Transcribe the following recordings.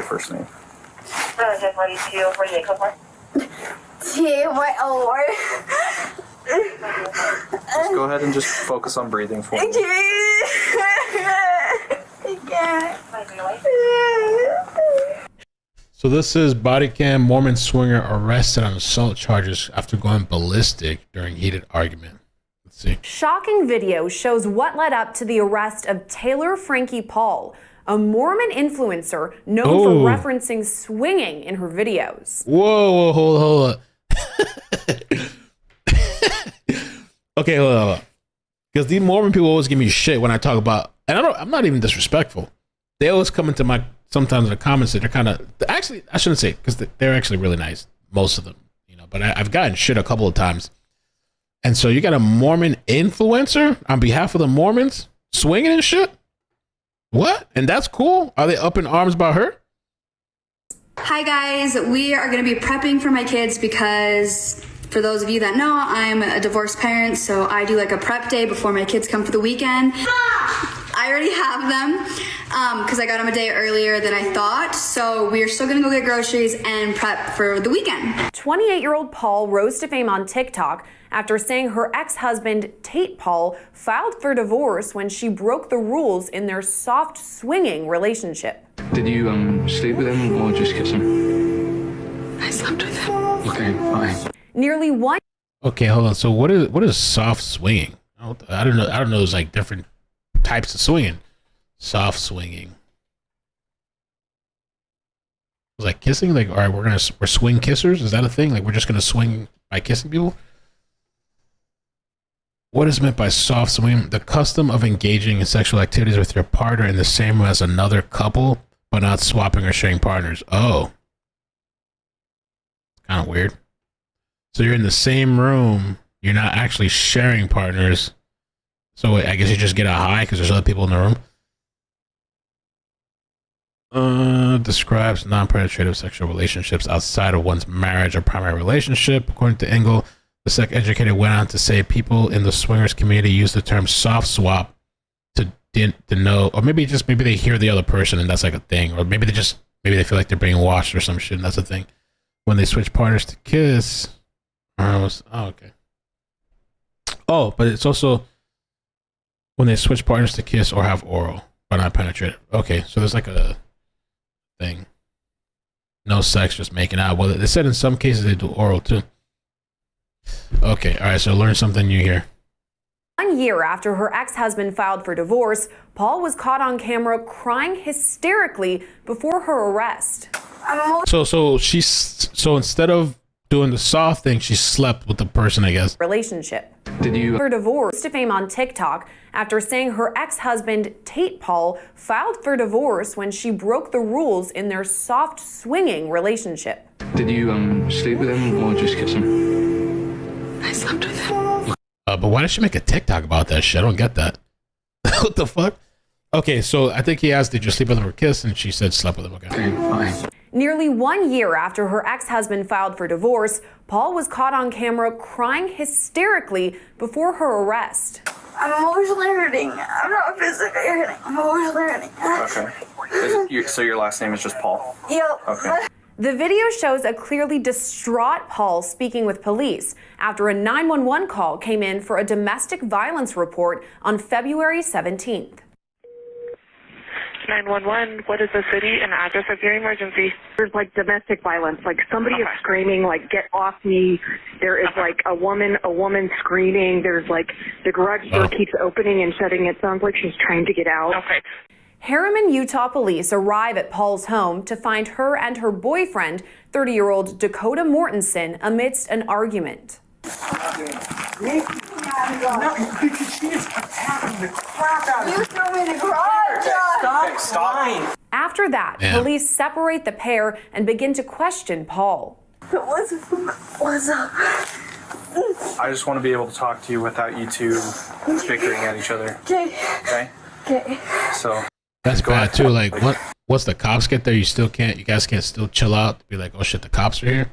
first name? Just go ahead and just focus on breathing for me. So this is body cam. Mormon swinger arrested on assault charges after going ballistic during heated argument. Let's see. Shocking video shows what led up to the arrest of Taylor Frankie Paul, a Mormon influencer known for referencing swinging in her videos. Whoa, hold up. Okay, hold up. Because these Mormon people always give me shit when I talk about, and I'm not even disrespectful. They always come into my, sometimes in the comments that they're kind of, actually, I shouldn't say, because they're actually really nice, most of them, you know, but I've gotten shit a couple of times. And so you got a Mormon influencer on behalf of the Mormons swinging and shit? What? And that's cool? Are they up in arms about her? Hi guys, we are going to be prepping for my kids because for those of you that know, I'm a divorced parent, so I do like a prep day before my kids come for the weekend. I already have them because I got them a day earlier than I thought, so we are still going to go get groceries and prep for the weekend. 28-year-old Paul rose to fame on TikTok after saying her ex-husband, Tate Paul, filed for divorce when she broke the rules in their soft swinging relationship. Did you sleep with him or just kiss him? I slept with him. Okay, fine. Nearly one. Okay, hold on. So what is soft swinging? I don't know. There's like different types of swinging. Soft swinging. It's like kissing. Like, all right, we're swing kissers. Is that a thing? Like, we're just gonna swing by kissing people? What is meant by soft swinging? The custom of engaging in sexual activities with your partner in the same room as another couple, but not swapping or sharing partners. Oh, kind of weird. So you're in the same room, you're not actually sharing partners. So I guess you just get a high because there's other people in the room. Describes non-penetrative sexual relationships outside of one's marriage or primary relationship. According to Engel, the sex educator went on to say people in the swingers community use the term soft swap to know, or maybe they hear the other person and that's like a thing, or maybe they feel like they're being watched or some shit and that's a thing. When they switch partners to kiss. Okay. Oh, but it's also when they switch partners to kiss or have oral, but not penetrative. Okay, so there's like a thing. No sex, just making out. Well, they said in some cases they do oral too. Okay, all right, so learn something new here. 1 year after her ex-husband filed for divorce, Paul was caught on camera crying hysterically before her arrest. So instead of doing the soft thing, she slept with the person, I guess. Relationship. Did you? Her divorce to fame on TikTok after saying her ex-husband, Tate Paul, filed for divorce when she broke the rules in their soft swinging relationship. Did you sleep with him or just kiss him? I slept with him. But why did she make a TikTok about that shit? I don't get that. What the fuck? Okay, so I think he asked, did you sleep with him or kiss? And she said, slept with him. Okay, fine. Nearly 1 year after her ex-husband filed for divorce, Paul was caught on camera crying hysterically before her arrest. I'm emotionally hurting. I'm not physically hurting. I'm emotionally hurting. Okay. So your last name is just Paul? Yep. Okay. The video shows a clearly distraught Paul speaking with police after a 911 call came in for a domestic violence report on February 17th. 911, what is the city and address of your emergency? There's like domestic violence, like somebody is screaming, like, get off me. There is like a woman screaming. There's like the garage door keeps opening and shutting. It sounds like she's trying to get out. Okay. Harriman, Utah police arrive at Paul's home to find her and her boyfriend, 30-year-old Dakota Mortensen, amidst an argument. You threw me in the garage. Stop. After that, police separate the pair and begin to question Paul. What's up? I just want to be able to talk to you without you two bickering at each other. Okay. Okay? Okay. So that's bad too. Like, once the cops get there, you guys can't still chill out, be like, oh shit, the cops are here.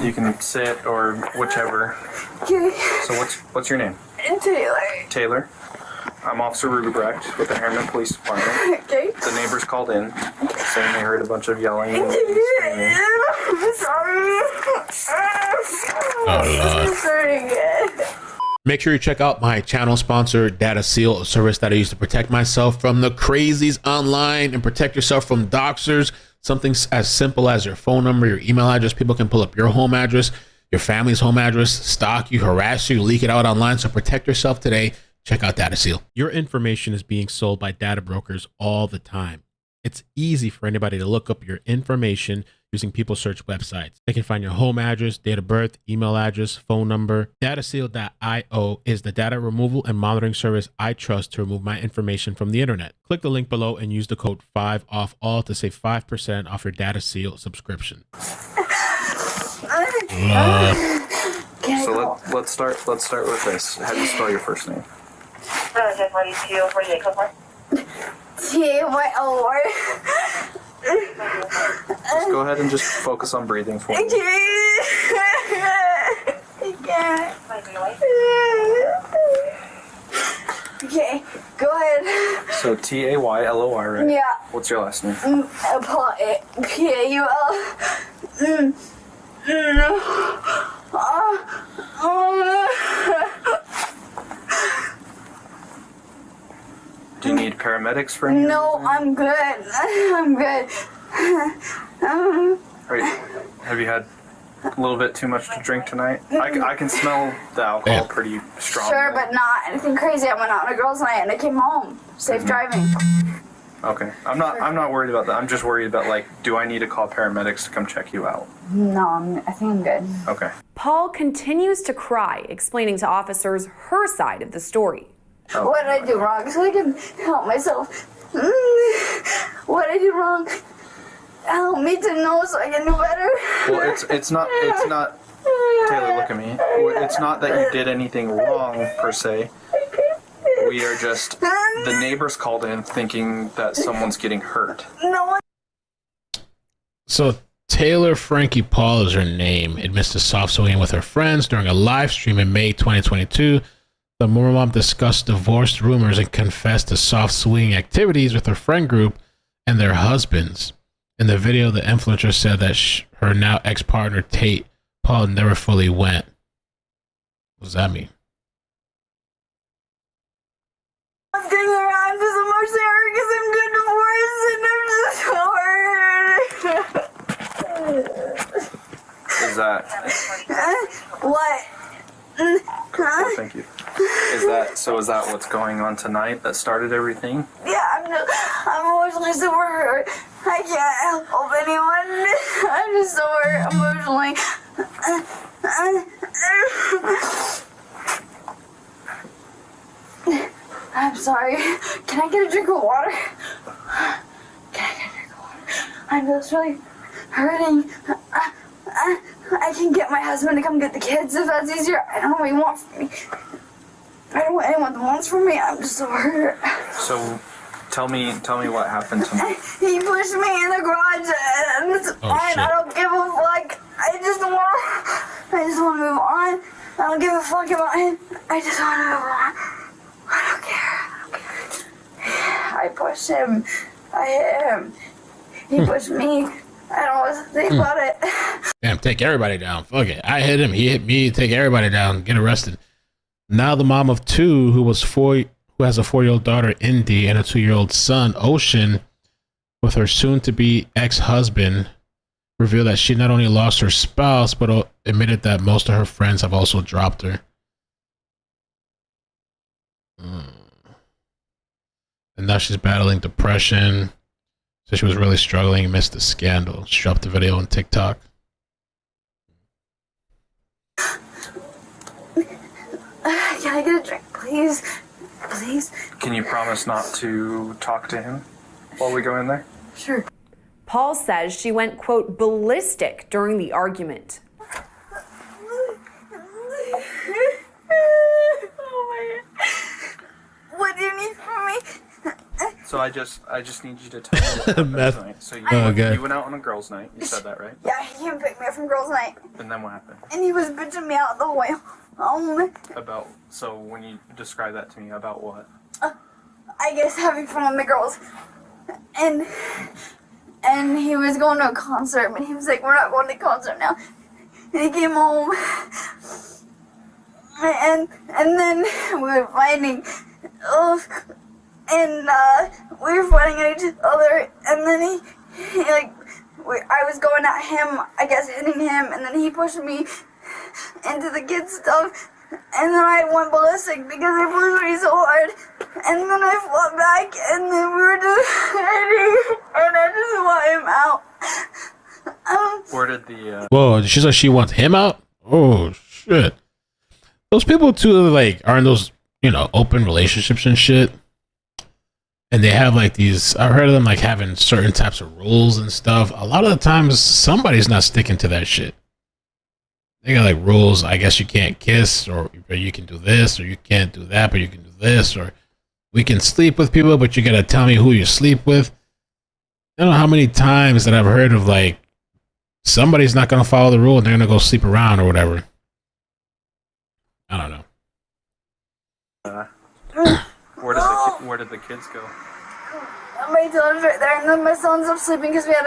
you can sit or whichever. Okay. So what's your name? Taylor. Taylor. I'm Officer Rubebrecht with the Harriman Police Department. Okay. The neighbors called in saying they heard a bunch of yelling and screaming. I'm sorry. Oh, Lord. Make sure you check out my channel sponsor, Data Seal, a service that I use to protect myself from the crazies online and protect yourself from doxers. Something as simple as your phone number, your email address. People can pull up your home address, your family's home address, stalk you, harass you, leak it out online. So protect yourself today. Check out Data Seal. Your information is being sold by data brokers all the time. It's easy for anybody to look up your information using people search websites. They can find your home address, date of birth, email address, phone number. Dataseal.io is the data removal and monitoring service I trust to remove my information from the internet. Click the link below and use the code 5OFFALL to save 5% off your Data Seal subscription. So let's start with this. How do you spell your first name? T-Y-O-R. Just go ahead and just focus on breathing for me. Okay, go ahead. So Taylor, right? Yeah. What's your last name? Paul. Do you need paramedics for any No, reason? I'm good. I'm good. Have you had a little bit too much to drink tonight? I can smell the alcohol pretty strong. Sure, but not anything crazy. I went out on a girls' night and I came home. Safe driving. Okay, I'm not worried about that. I'm just worried about, like, do I need to call paramedics to come check you out? No, I think I'm good. Okay. Paul continues to cry, explaining to officers her side of the story. Oh. What did I do wrong so I can help myself? What did I do wrong? Help me to know so I can do better. Well, it's not Taylor, look at me. It's not that you did anything wrong per se. We are just, the neighbors called in thinking that someone's getting hurt. No one. So Taylor Frankie Paul is her name. Admits to soft swinging with her friends during a live stream in May 2022. The MORMON discussed divorce rumors and confessed to soft swinging activities with her friend group and their husbands. In the video, the influencer said that her now ex-partner Tate Paul never fully went. What does that mean? I'm getting around to so much there because I'm good divorce and I'm just hard. Is that? What? Oh, thank you. Is that what's going on tonight that started everything? Yeah, I'm emotionally super hurt. I can't help anyone. I'm just so hurt emotionally. I'm sorry. Can I get a drink of water? I'm just really hurting. I can get my husband to come get the kids if that's easier. I don't know what he wants from me. I don't want anyone that wants from me. I'm just so hurt. So, tell me what happened tonight. He pushed me in the garage and it's fine. Shit. I don't give a fuck. I just want to move on. I don't give a fuck about him. I just want to move on. I don't care. I pushed him. I hit him. He pushed me. I don't want to think about it. Damn, take everybody down. Fuck it. I hit him. He hit me. Take everybody down. Get arrested. Now the mom of two, who has a 4-year-old daughter, Indy, and a 2-year-old son, Ocean, with her soon-to-be ex-husband, revealed that she not only lost her spouse, but admitted that most of her friends have also dropped her. And now she's battling depression. So she was really struggling amidst the scandal. She dropped the video on TikTok. Can I get a drink, please? Please? Can you promise not to talk to him while we go in there? Sure. Paul says she went, quote, ballistic during the argument. Oh my God. What do you need from me? So I just need you to tell me what happened Meth. tonight. So you went out on a girls' night. You said that, right? Yeah, he came pick me up from girls' night. And then what happened? And he was bitching me out the whole way home. About, so when you describe that to me, about what? I guess having fun with the girls. And and he was going to a concert, but he was like, we're not going to concert now. And he came home, and then we were fighting, and we were fighting at each other, and then I was going at him, I guess hitting him, and then he pushed me into the kid's stuff, and then I went ballistic because he pushed me so hard, and then I fought back, and then we were just fighting, and I just want him out. Where did the Whoa, she said she wants him out? Oh shit. Those people too, like, are in those, you know, open relationships and shit. And they have like these, I've heard of them like having certain types of rules and stuff. A lot of the times somebody's not sticking to that shit. They got like rules, I guess you can't kiss, or you can do this, or you can't do that, but you can do this, or we can sleep with people, but you gotta tell me who you sleep with. I don't know how many times that I've heard of like somebody's not gonna follow the rule and they're gonna go sleep around or whatever. I don't know. Where did the kids go? My daughter's right there, and then my son's up sleeping because we had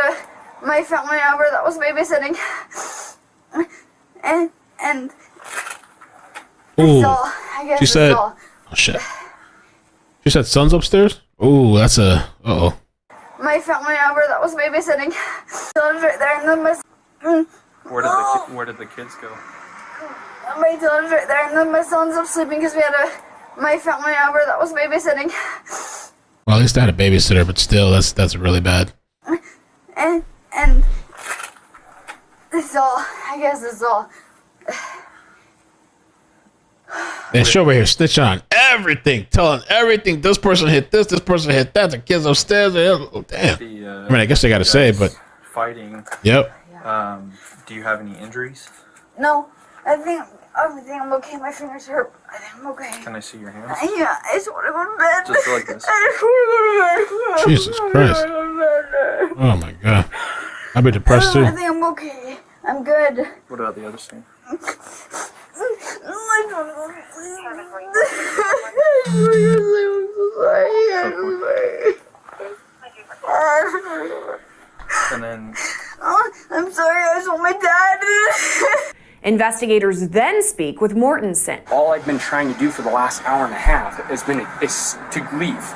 my family over that was babysitting. And Ooh, I guess she said, all. oh shit. She said son's upstairs? Ooh, that's a, uh-oh. My family over that was babysitting. Daughter's right there, and then my Where did the kids go? my daughter's right there, and then my son's up sleeping because we had my family over that was babysitting. Well, at least I had a babysitter, but still, that's really bad. And it's all, I guess it's all. And she over here snitching on everything, telling everything. This person hit this person hit that. The kids upstairs. Oh, damn. I mean, I guess they got to say, but fighting. Yep. Do you have any injuries? No, I think I'm okay. My fingers hurt. I think I'm okay. Can I see your hands? Yeah, I just want to go to bed. Just like this. I just want to go to bed. Jesus Christ. Oh my God. I'd be depressed too. I think I'm okay. I'm good. What about the other side? And then I'm sorry, I just want my dad. Investigators then speak with Mortensen. All I've been trying to do for the last hour and a half is to leave.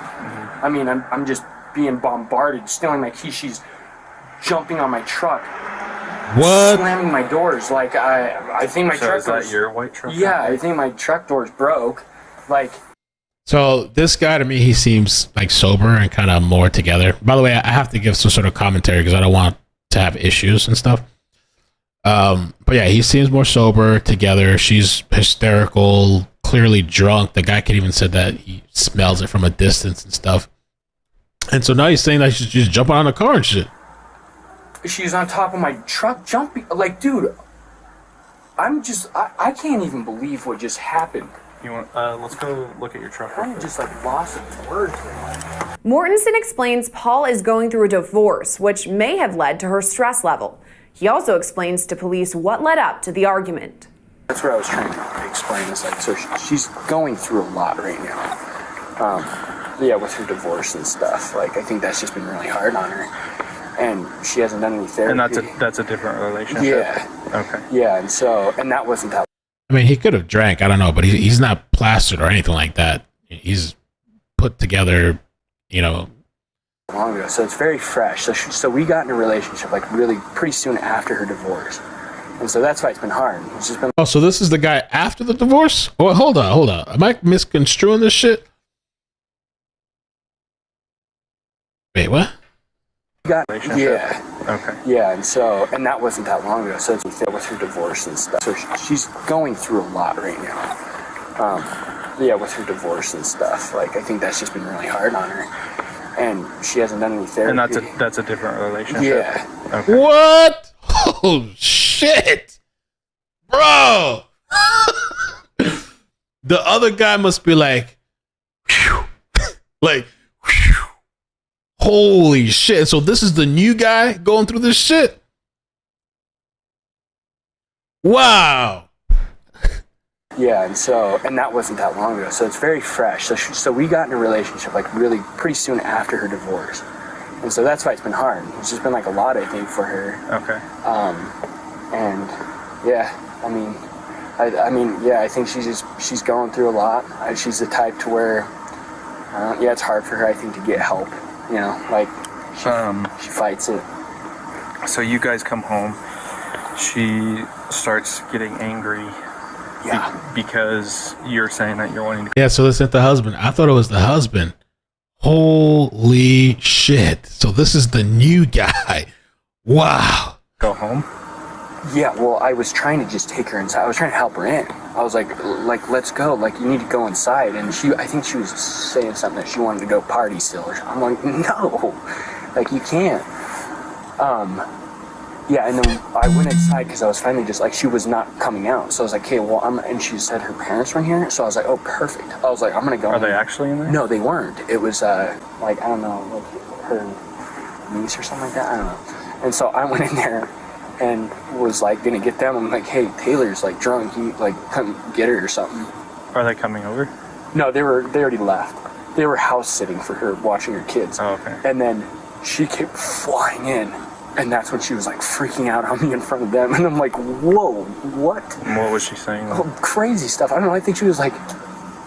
I mean, I'm just being bombarded, stealing my keys. She's jumping on my truck. What? Slamming my doors. Like, I think my truck is that your white truck? Yeah, I think my truck doors broke. Like. So this guy, to me, he seems like sober and kind of more together. By the way, I have to give some sort of commentary because I don't want to have issues and stuff. But yeah, he seems more sober, together. She's hysterical, clearly drunk. The guy could even said that he smells it from a distance and stuff. And so now he's saying that she's just jumping on the car and shit. She's on top of my truck jumping. Like, dude, I can't even believe what just happened. You want? Let's go look at your truck. I'm just like lost in words. Mortensen explains Paul is going through a divorce, which may have led to her stress level. He also explains to police what led up to the argument. That's what I was trying to explain. Is like, so she's going through a lot right now. Yeah, with her divorce and stuff. Like, I think that's just been really hard on her. And she hasn't done any therapy. And that's a different relationship? Yeah. Okay. Yeah, and that wasn't that. I mean, he could have drank. I don't know, but he's not plastered or anything like that. He's put together, you know. Long ago, so it's very fresh. So we got in a relationship like really pretty soon after her divorce, and so that's why it's been hard. It's just been. Oh, so this is the guy after the divorce? Oh, hold on. Am I misconstruing this shit? Wait, what? Yeah. Okay. Yeah, and that wasn't that long ago. So it's with her divorce and stuff. So she's going through a lot right now. Yeah, with her divorce and stuff. Like, I think that's just been really hard on her. And she hasn't done any therapy. And that's a different relationship? Yeah. Okay. What? Oh, shit. Bro. The other guy must be like, whew, like, whew, holy shit. So this is the new guy going through this shit? Wow. Yeah, and that wasn't that long ago. So it's very fresh. So we got in a relationship like really pretty soon after her divorce, And so that's why it's been hard. It's just been like a lot, I think, for her. Okay. And yeah, I think she's going through a lot. She's the type to where, it's hard for her, I think, to get help. You know, like she fights it. So you guys come home. She starts getting angry. Yeah. Because you're saying that you're wanting to. Yeah. So this isn't the husband. I thought it was the husband. Holy shit. So this is the new guy. Wow. Go home? Yeah, well, I was trying to just take her inside. I was trying to help her in. I was like, let's go. Like, you need to go inside. And I think she was saying something that she wanted to go party still. I'm like, no, like, you can't. Yeah, and then I went inside because I was finally just like, she was not coming out. So I was like, okay, well, and she said her parents were in here. So I was like, oh, perfect. I was like, I'm going to go. Are they actually in there? No, they weren't. It was, like, I don't know, like her niece or something like that. I don't know. And so I went in there and was like, gonna get them. I'm like, hey, Taylor's like drunk. You like come get her or something. Are they coming over? No, they already left. They were house sitting for her, watching her kids. Oh, okay. And then she kept flying in. And that's when she was like freaking out on me in front of them. And I'm like, whoa, what? What was she saying? Oh, crazy stuff. I don't know. I think she was like,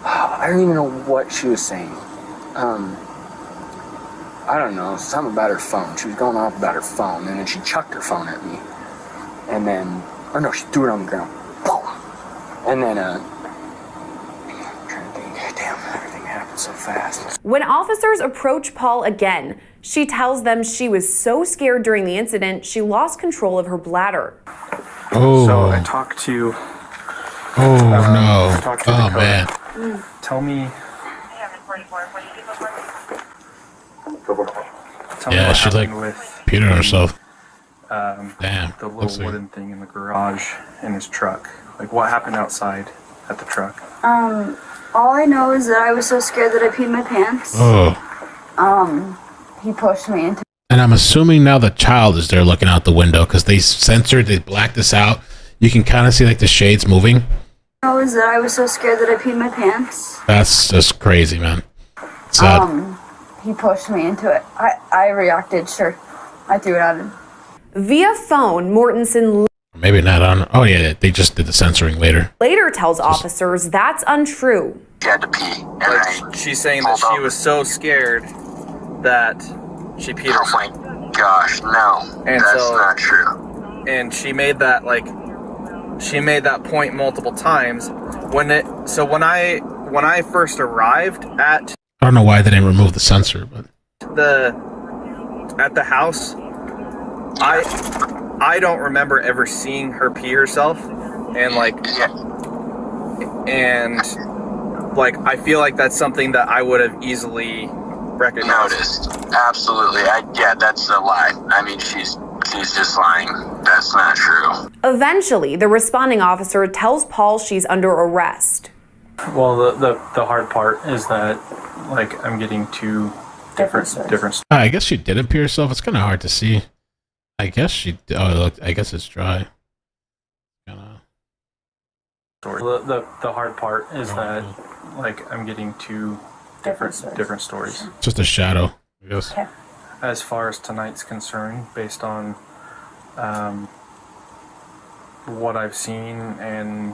I don't even know what she was saying. I don't know. Something about her phone. She was going off about her phone. And then she chucked her phone at me. And then, or no, she threw it on the ground. Boom. And then, I'm trying to think. Damn, everything happened so fast. When officers approach Paul again, she tells them she was so scared during the incident, she lost control of her bladder. Oh. So I talked to. Oh, no. I talked to Oh, Dakota. man. Tell me. Tell me Yeah, what she like happened with peed on herself. Damn. the Looks little like- wooden thing in the garage in his truck. Like, what happened outside at the truck? All I know is that I was so scared that I peed my pants. Oh. He pushed me into. And I'm assuming now the child is there looking out the window because they blacked this out. You can kind of see like the shades moving. All I know is that I was so scared that I peed my pants. That's just crazy, man. Sad. He pushed me into it. I reacted, sure. I threw it at him. Via phone, Mortensen Maybe not on. Oh, yeah, they just did the censoring later. later tells officers that's untrue. She had to pee. And She's saying that she was so scared that she peed oh herself. my gosh, no. And that's so- not true. And she made that point multiple times. When I first arrived at I don't know why they didn't remove the censor, but at the house, I don't remember ever seeing her pee herself, and I feel like that's something that I would have easily recognized. Noticed. Absolutely. That's a lie. I mean, she's just lying. That's not true. Eventually, the responding officer tells Paul she's under arrest. Well, the hard part is that, like, I'm getting two different. I guess she didn't pee herself. It's kind of hard to see. I guess she. Oh, look. I guess it's dry. The hard part is that, like, I'm getting two different stories. Just a shadow, I guess. Okay. As far as tonight's concerned, based on what I've seen and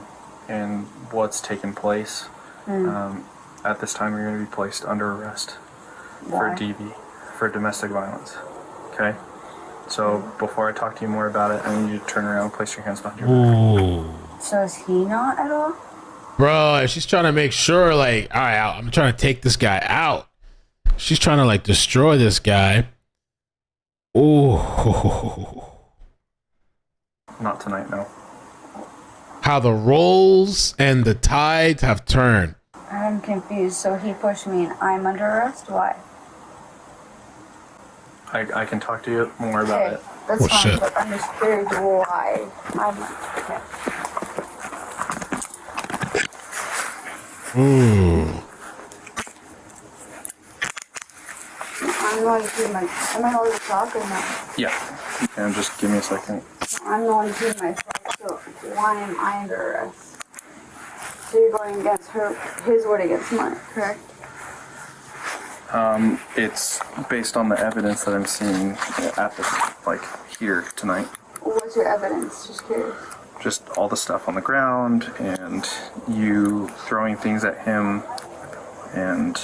what's taken place, at this time you're going to be placed under arrest for DV, for domestic violence. Okay? So before I talk to you more about it, I need you to turn around and place your hands behind your back. Ooh. So is he not at all? Bro, she's trying to make sure, like, all right, I'm trying to take this guy out. She's trying to, like, destroy this guy. Ooh. Not tonight, no. How the roles and the tides have turned. I'm confused. So he pushed me and I'm under arrest? Why? I can talk to you more about it. That's Oh, fine, shit. but I'm just curious why. Okay. Ooh. I'm going to do am I allowed to talk or not? Yeah. And just give me a second. I'm the one who myself, so why am I under arrest? So you're going against his word against mine, correct? It's based on the evidence that I'm seeing at the, here tonight. What's your evidence? Just curious. Just all the stuff on the ground and you throwing things at him and...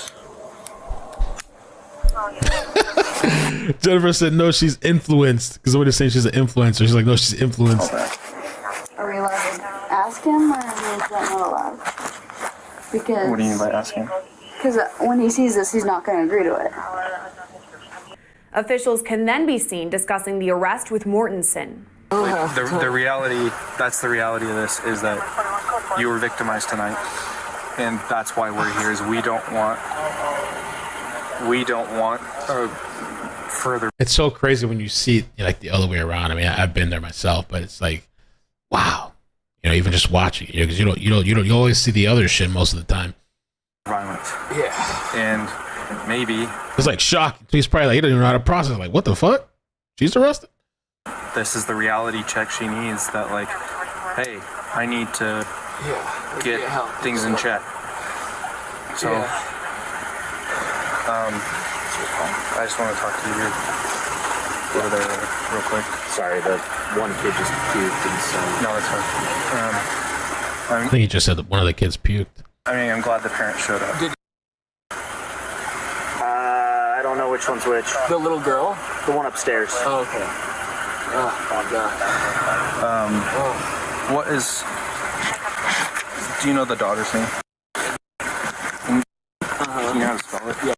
Jennifer said no, she's influenced, because somebody's saying she's an influencer. She's like, no, she's influenced. Are we allowed to ask him, or is that not allowed? Because... What do you mean by asking? Because when he sees this, he's not going to agree to it. Officials can then be seen discussing the arrest with Mortensen. The reality, that's the reality of this, is that you were victimized tonight. And that's why we're here, is we don't want further. It's so crazy when you see like the other way around. I mean, I've been there myself, but it's like, wow, even just watching, because you always see the other shit most of the time. Violence. Yeah. And maybe it's like shock. He's probably like, he doesn't even know how to process. Like, what the fuck? She's arrested. This is the reality check she needs. That like, hey, I need to get things in check. So, I just want to talk to you over there real quick. Sorry, the one kid just puked and so... No, it's fine. I think he just said that one of the kids puked. I mean, I'm glad the parents showed up. I don't know which one's which. The little girl? The one upstairs. Oh, okay. Oh, my God. What is... Do you know the daughter's name? Do you know how to spell it? Yeah.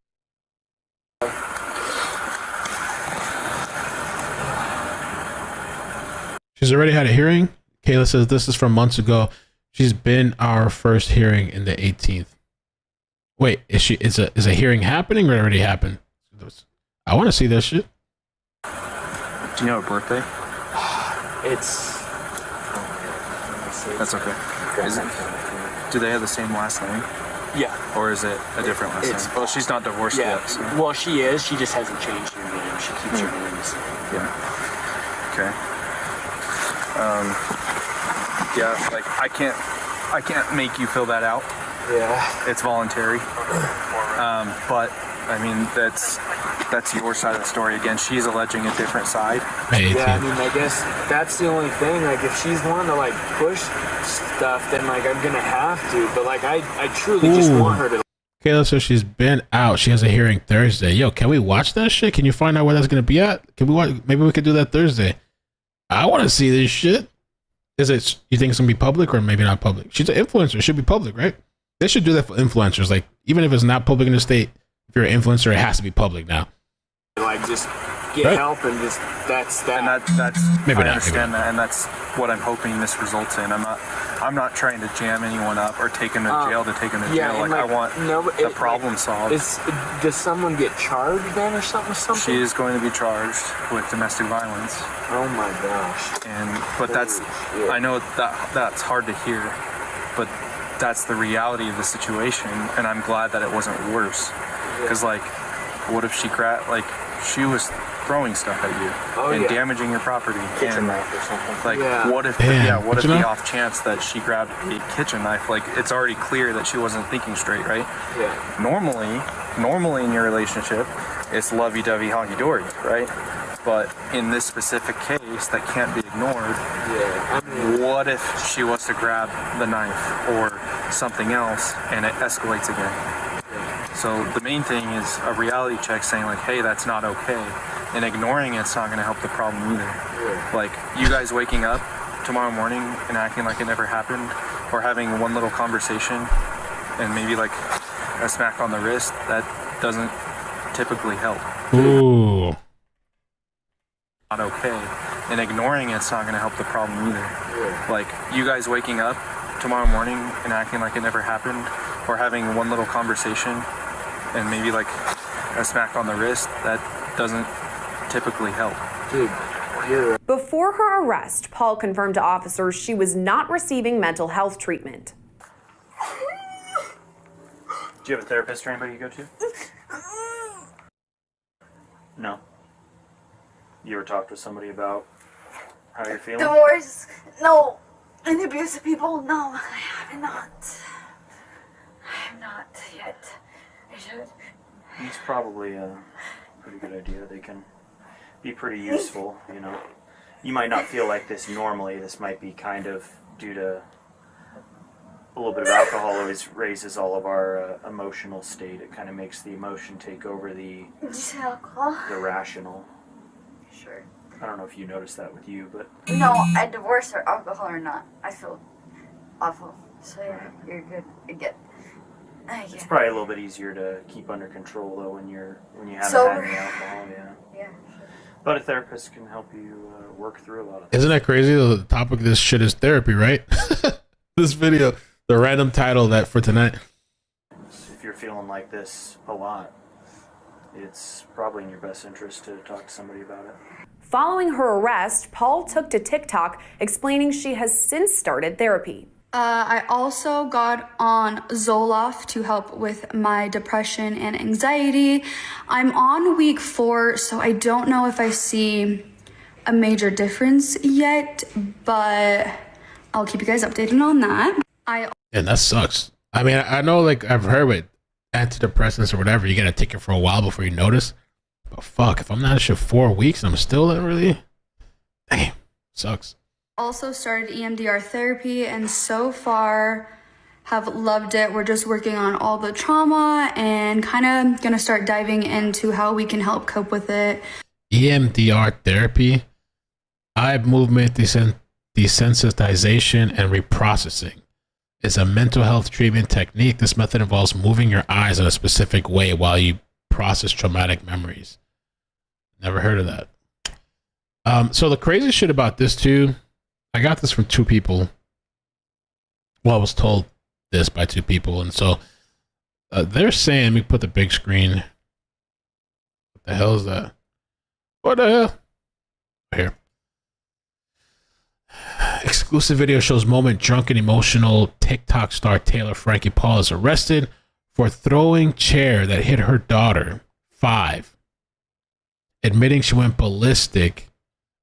She's already had a hearing. Kayla says this is from months ago. She's been our first hearing in the 18th. Wait, is a hearing happening or it already happened? I want to see this shit. Do you know her birthday? It's... That's okay. Is it, do they have the same last name? Yeah. Or is it a different last name? Well, she's not divorced yet. So. Well, she is. She just hasn't changed her name. She keeps her names. Yeah. Okay. Yeah, like I can't make you fill that out. Yeah. It's voluntary. But I mean that's your side of the story. Again, she's alleging a different side. Yeah, I mean, I guess that's the only thing. Like, if she's wanting to like push stuff, then like I'm gonna have to. But like I truly just want her to. Kayla says she's been out. She has a hearing Thursday. Yo, can we watch that shit? Can you find out where that's gonna be at? Can we watch? Maybe we could do that Thursday. I want to see this shit. You think it's gonna be public or maybe not public? She's an influencer. It should be public, right? They should do that for influencers. Like, even if it's not public in the state, if you're an influencer, it has to be public now. Like, just get help and just that's that. And that's maybe I not, understand that, and that's what I'm hoping this results in. I'm not trying to jam anyone up or take them to jail to take them to jail. Like I want the problem solved. Does someone get charged then or something? She is going to be charged with domestic violence. Oh my gosh. But I know that's hard to hear, but that's the reality of the situation, and I'm glad that it wasn't worse. Because like, what if she she was throwing stuff at you and damaging your property, kitchen knife or something. Like, what if the off chance that she grabbed a kitchen knife? Like, it's already clear that she wasn't thinking straight, right? Yeah. Normally in your relationship, it's lovey-dovey, honky-dory, right? But in this specific case, that can't be ignored. Yeah. What if she was to grab the knife or something else and it escalates again? So the main thing is a reality check saying like, hey, that's not okay. And ignoring it's not going to help the problem either. Yeah. Like, you guys waking up tomorrow morning and acting like it never happened, or having one little conversation and maybe like a smack on the wrist, that doesn't typically help. Ooh. Not okay. And ignoring it's not going to help the problem either. Yeah. Like, you guys waking up tomorrow morning and acting like it never happened, or having one little conversation and maybe like a smack on the wrist, that doesn't typically help. Dude, you're... Before her arrest, Paul confirmed to officers she was not receiving mental health treatment. Do you have a therapist or anybody you go to? No. You ever talked with somebody about how you're feeling? Divorce? No. And abusive people? No, I have not. I have not yet. I should. It's probably a pretty good idea. They can be pretty useful, you know. You might not feel like this normally. This might be kind of due to a little bit of alcohol always raises all of our emotional state. It kind of makes the emotion take over the rational. Sure. I don't know if you noticed that with you, but... No, I divorced her, alcohol or not. I feel awful. So you're good. It's probably a little bit easier to keep under control though when you haven't Sober. had any alcohol, yeah. Yeah. But a therapist can help you work through a lot of things. Isn't that crazy? The topic of this shit is therapy, right? This video, the random title that for tonight. If you're feeling like this a lot, it's probably in your best interest to talk to somebody about it. Following her arrest, Paul took to TikTok explaining she has since started therapy. I also got on Zoloft to help with my depression and anxiety. I'm on week 4, so I don't know if I see a major difference yet, but I'll keep you guys updated on that. And that sucks. I mean, I know, like, I've heard with antidepressants or whatever, you gotta take it for a while before you notice. But fuck, if I'm not sure 4 weeks and I'm still not really, damn, sucks. Also started EMDR therapy and so far have loved it. We're just working on all the trauma and kind of gonna start diving into how we can help cope with it. EMDR therapy, eye movement desensitization and reprocessing, is a mental health treatment technique. This method involves moving your eyes in a specific way while you process traumatic memories. Never heard of that. So the crazy shit about this too, I got this from 2 people. Well, I was told this by 2 people. And so they're saying, let me put the big screen. What the hell is that? What the hell? Here. Exclusive video shows moment drunken, emotional TikTok star Taylor Frankie Paul is arrested for throwing chair that hit her daughter, 5, admitting she went ballistic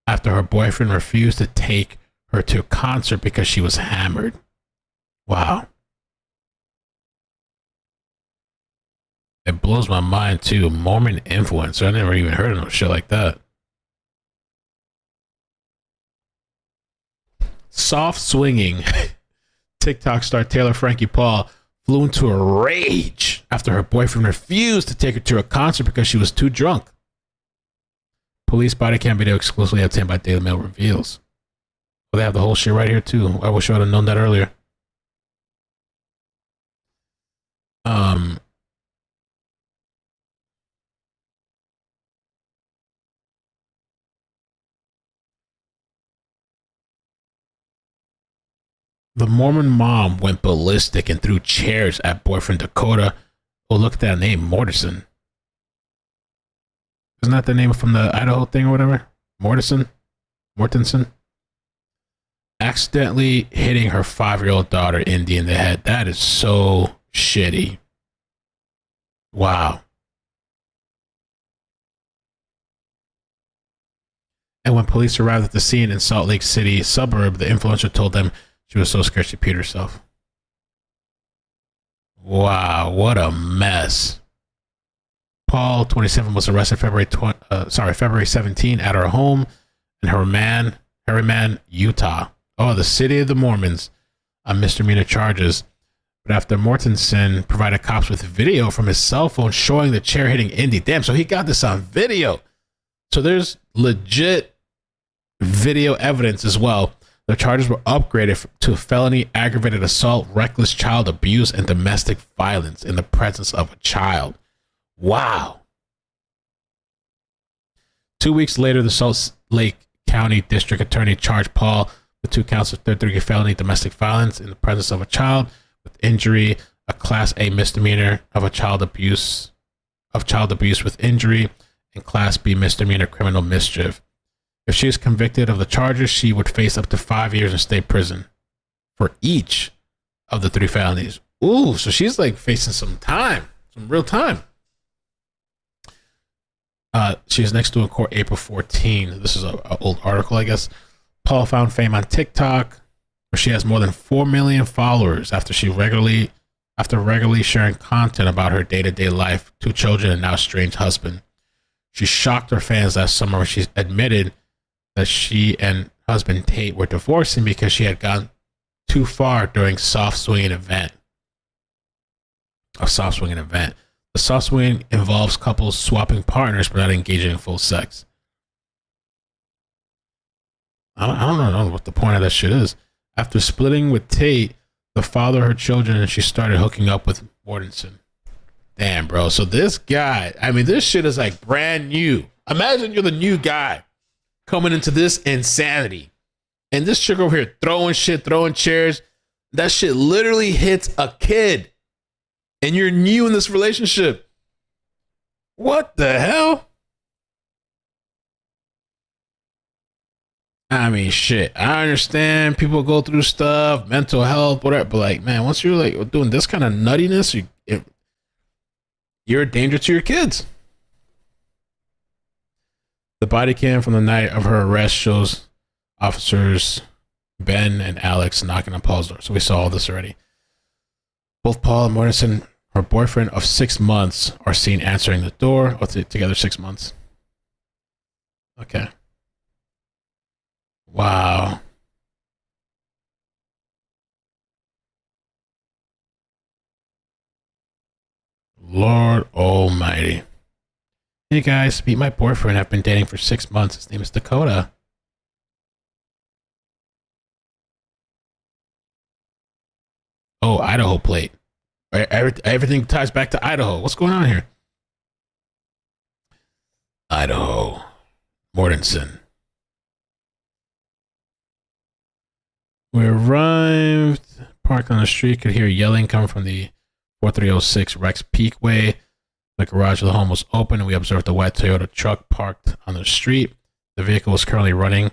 after her boyfriend refused to take her to a concert because she was hammered. Wow. It blows my mind too. Mormon influencer. I never even heard of no shit like that. Soft swinging TikTok star Taylor Frankie Paul flew into a rage after her boyfriend refused to take her to a concert because she was too drunk. Police body cam video exclusively obtained by Daily Mail reveals. Well, they have the whole shit right here too. I wish I would have known that earlier. The Mormon mom went ballistic and threw chairs at boyfriend Dakota. Oh, look at that name, Mortensen. Isn't that the name from the Idaho thing or whatever? Mortensen? Accidentally hitting her 5-year-old daughter, Indy, in the head. That is so shitty. Wow. And when police arrived at the scene in Salt Lake City suburb, the influencer told them she was so scared she peed herself. Wow, what a mess. Paul, 27, was arrested February 17 at her home in Harriman, Utah. Oh, the city of the Mormons, on misdemeanor charges. But after Mortensen provided cops with video from his cell phone showing the chair hitting Indy. Damn, so he got this on video. So there's legit video evidence as well. The charges were upgraded to felony aggravated assault, reckless child abuse, and domestic violence in the presence of a child. Wow. 2 weeks later, the Salt Lake County District Attorney charged Paul with 2 counts of third-degree felony domestic violence in the presence of a child with injury, a Class A misdemeanor of child abuse with injury, and Class B misdemeanor criminal mischief. If she is convicted of the charges, she would face up to 5 years in state prison for each of the 3 felonies. Ooh, so she's like facing some time, some real time. She was next to in court April 14. This is an old article, I guess. Paul found fame on TikTok, where she has more than 4 million followers after she regularly after regularly sharing content about her day-to-day life, 2 children, and now estranged husband. She shocked her fans last summer when she admitted that she and husband Tate were divorcing because she had gone too far during a soft swinging event. The soft swinging involves couples swapping partners but not engaging in full sex. I don't know what the point of that shit is. After splitting with Tate, the father of her children, and she started hooking up with Mortensen. Damn, bro. So this guy, I mean, this shit is like brand new. Imagine you're the new guy coming into this insanity. And this chick over here throwing shit, throwing chairs. That shit literally hits a kid. And you're new in this relationship. What the hell? I mean, shit. I understand people go through stuff, mental health, whatever. But like, man, once you're like doing this kind of nuttiness, you're a danger to your kids. The body cam from the night of her arrest shows officers Ben and Alex knocking on Paul's door. So we saw all this already. Both Paul and Mortensen, her boyfriend of 6 months, are seen answering the door. Together 6 months. Okay. Wow. Lord Almighty. Hey guys, meet my boyfriend. I've been dating for 6 months. His name is Dakota. Oh, Idaho plate. Everything ties back to Idaho. What's going on here? Idaho. Mortensen. We arrived, parked on the street, could hear yelling coming from the 4306 Rex Peakway. The garage of the home was open, and we observed a white Toyota truck parked on the street. The vehicle was currently running.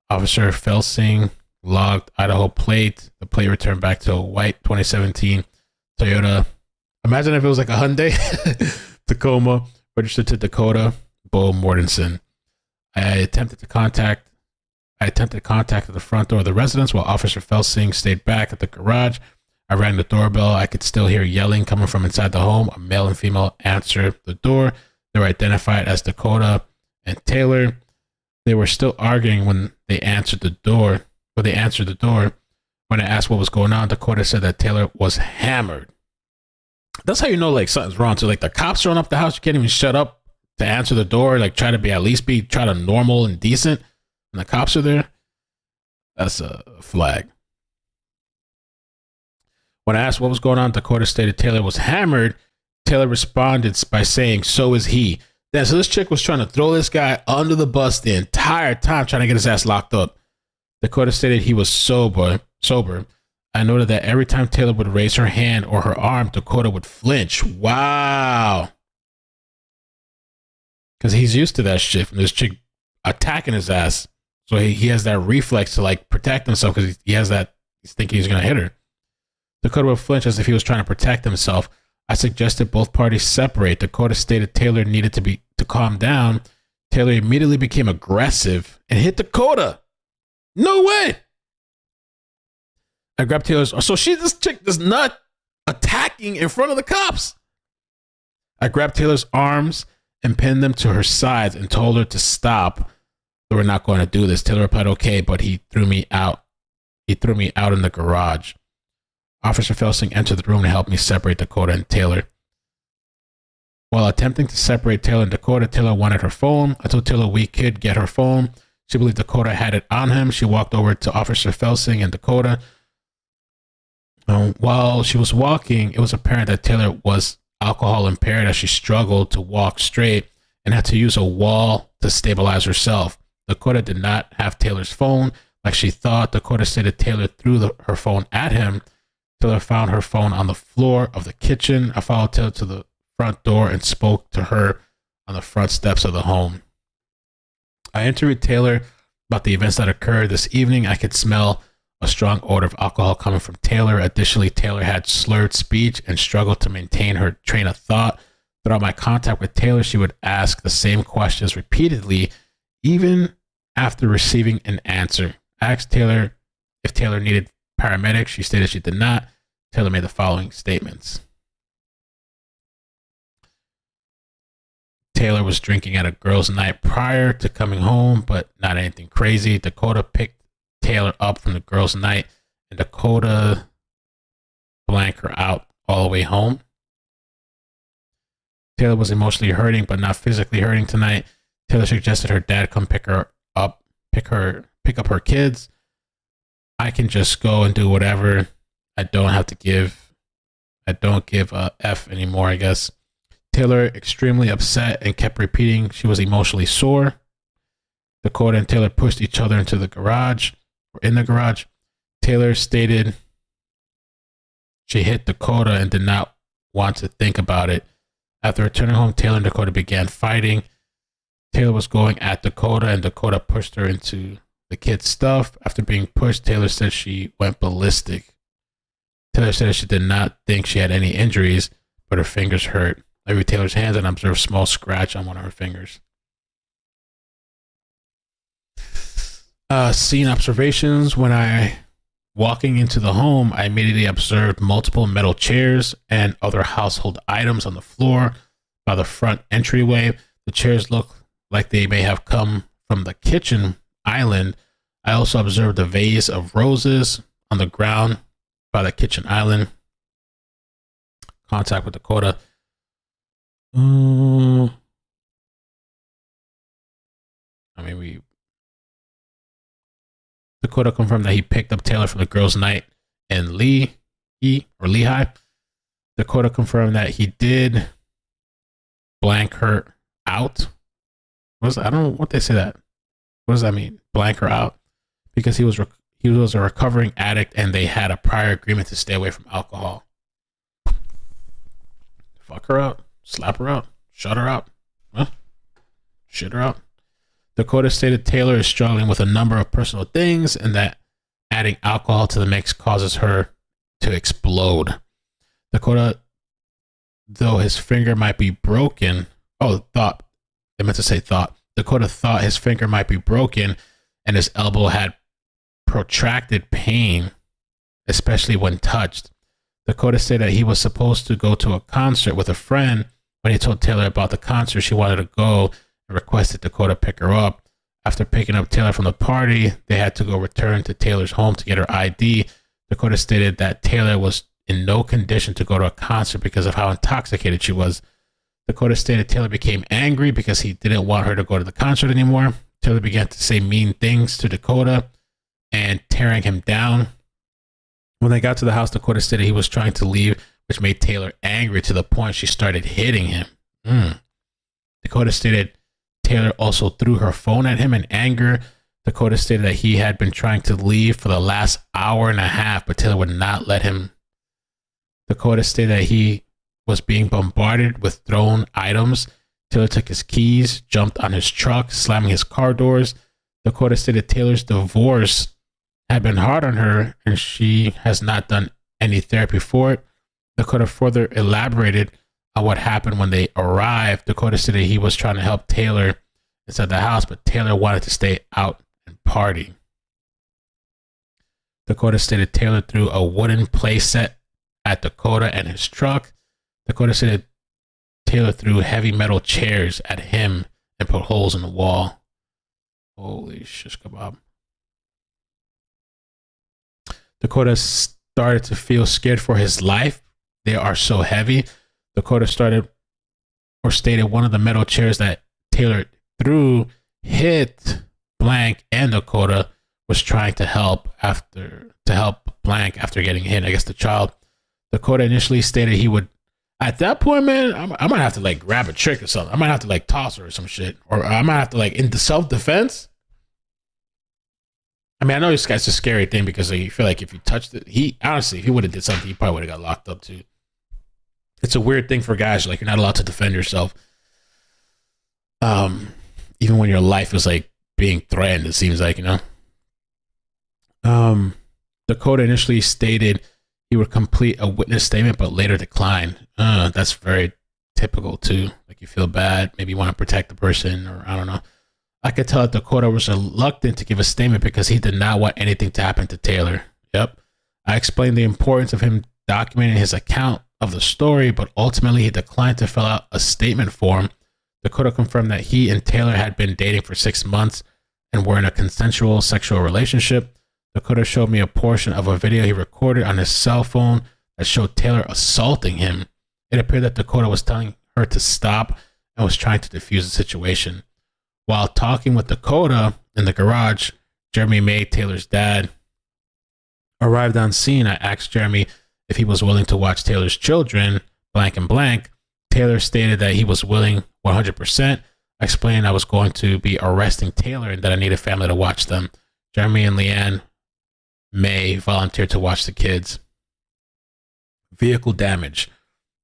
Officer Felsing logged Idaho plate. The plate returned back to a white 2017 Toyota. Imagine if it was like a Hyundai Tacoma, registered to Dakota Mortensen. I attempted contact at the front door of the residence while Officer Felsing stayed back at the garage. I rang the doorbell. I could still hear yelling coming from inside the home. A male and female answered the door. They were identified as Dakota and Taylor. They were still arguing when they answered the door. When I asked what was going on, Dakota said that Taylor was hammered. That's how you know like something's wrong. So like the cops run up the house, you can't even shut up to answer the door. Like try to normal and decent. And the cops are there. That's a flag. When I asked what was going on, Dakota stated Taylor was hammered. Taylor responded by saying, "So is he." Then, so this chick was trying to throw this guy under the bus the entire time, trying to get his ass locked up. Dakota stated he was sober. I noted that every time Taylor would raise her hand or her arm, Dakota would flinch. Wow. Because he's used to that shit from this chick attacking his ass. So he has that reflex to like protect himself because he has that, he's thinking he's going to hit her. Dakota would flinch as if he was trying to protect himself. I suggested both parties separate. Dakota stated Taylor needed to calm down. Taylor immediately became aggressive and hit Dakota. No way. I grabbed Taylor's. So this chick is not attacking in front of the cops. I grabbed Taylor's arms and pinned them to her sides and told her to stop. They were not going to do this. Taylor replied, okay, but he threw me out. He threw me out in the garage. Officer Felsing entered the room to help me separate Dakota and Taylor. While attempting to separate Taylor and Dakota, Taylor wanted her phone. I told Taylor we could get her phone. She believed Dakota had it on him. She walked over to Officer Felsing and Dakota. While she was walking, it was apparent that Taylor was alcohol impaired as she struggled to walk straight and had to use a wall to stabilize herself. Dakota did not have Taylor's phone like she thought. Dakota stated Taylor threw her phone at him. Taylor found her phone on the floor of the kitchen. I followed Taylor to the front door and spoke to her on the front steps of the home. I interviewed Taylor about the events that occurred this evening. I could smell a strong odor of alcohol coming from Taylor. Additionally, Taylor had slurred speech and struggled to maintain her train of thought. Throughout my contact with Taylor, she would ask the same questions repeatedly, even after receiving an answer. I asked Taylor if Taylor needed paramedics. She stated she did not. Taylor made the following statements. Taylor was drinking at a girls' night prior to coming home, but not anything crazy. Dakota picked Taylor up from the girls' night, and Dakota blanked her out all the way home. Taylor was emotionally hurting, but not physically hurting tonight. Taylor suggested her dad come pick up her kids. I can just go and do whatever. I don't give a F anymore, I guess. Taylor extremely upset and kept repeating she was emotionally sore. Dakota and Taylor pushed each other in the garage. Taylor stated she hit Dakota and did not want to think about it. After returning home, Taylor and Dakota began fighting. Taylor was going at Dakota, and Dakota pushed her into the kid's stuff. After being pushed, Taylor said she went ballistic. Taylor said she did not think she had any injuries, but her fingers hurt. I reviewed Taylor's hands and observed a small scratch on one of her fingers. Scene observations. When I walking into the home, I immediately observed multiple metal chairs and other household items on the floor by the front entryway. The chairs look like they may have come from the kitchen island. I also observed a vase of roses on the ground by the kitchen island. Contact with Dakota. Dakota confirmed that he picked up Taylor from the girls' night in Lehigh. Dakota confirmed that he did blank her out. I don't know what they say that. What does that mean? Blank her out? Because he was a recovering addict and they had a prior agreement to stay away from alcohol. Fuck her out. Slap her out. Shut her out. Huh? Shit her out. Dakota stated Taylor is struggling with a number of personal things and that adding alcohol to the mix causes her to explode. Dakota, though his finger might be broken. Thought. Dakota thought his finger might be broken and his elbow had protracted pain, especially when touched. Dakota said that he was supposed to go to a concert with a friend. When he told Taylor about the concert, she wanted to go and requested Dakota pick her up. After picking up Taylor from the party, they had to go return to Taylor's home to get her ID. Dakota stated that Taylor was in no condition to go to a concert because of how intoxicated she was. Dakota stated Taylor became angry because he didn't want her to go to the concert anymore. Taylor began to say mean things to Dakota and tearing him down. When they got to the house, Dakota stated he was trying to leave, which made Taylor angry to the point she started hitting him. Dakota stated Taylor also threw her phone at him in anger. Dakota stated that he had been trying to leave for the last hour and a half, but Taylor would not let him. Dakota stated that he was being bombarded with thrown items. Taylor took his keys, jumped on his truck, slamming his car doors. Dakota stated Taylor's divorce had been hard on her and she has not done any therapy for it. Dakota further elaborated on what happened when they arrived. Dakota stated he was trying to help Taylor inside the house, but Taylor wanted to stay out and party. Dakota stated Taylor threw a wooden play set at Dakota and his truck. Dakota said Taylor threw heavy metal chairs at him and put holes in the wall. Holy shish kebab. Dakota started to feel scared for his life. They are so heavy. Dakota stated one of the metal chairs that Taylor threw hit Blank, and Dakota was trying to help Blank after getting hit. I guess the child. Dakota initially stated he would. At that point, man, I might have to like grab a trick or something. I might have to like toss her or some shit, or I might have to like into self-defense. I mean, I know this guy's a scary thing because you feel like if you touched it, honestly, if he would have did something, he probably would have got locked up too. It's a weird thing for guys, like you're not allowed to defend yourself. Even when your life is like being threatened, it seems like, Dakota initially stated he would complete a witness statement, but later declined. That's very typical too. Like you feel bad, maybe you want to protect the person, or I don't know. I could tell that Dakota was reluctant to give a statement because he did not want anything to happen to Taylor. Yep. I explained the importance of him documenting his account of the story, but ultimately he declined to fill out a statement form. Dakota confirmed that he and Taylor had been dating for 6 months and were in a consensual sexual relationship. Dakota showed me a portion of a video he recorded on his cell phone that showed Taylor assaulting him. It appeared that Dakota was telling her to stop and was trying to defuse the situation. While talking with Dakota in the garage, Jeremy May, Taylor's dad, arrived on scene. I asked Jeremy if he was willing to watch Taylor's children, blank and blank. Taylor stated that he was willing 100%. I explained I was going to be arresting Taylor and that I needed family to watch them. Jeremy and Leanne May volunteered to watch the kids. Vehicle damage.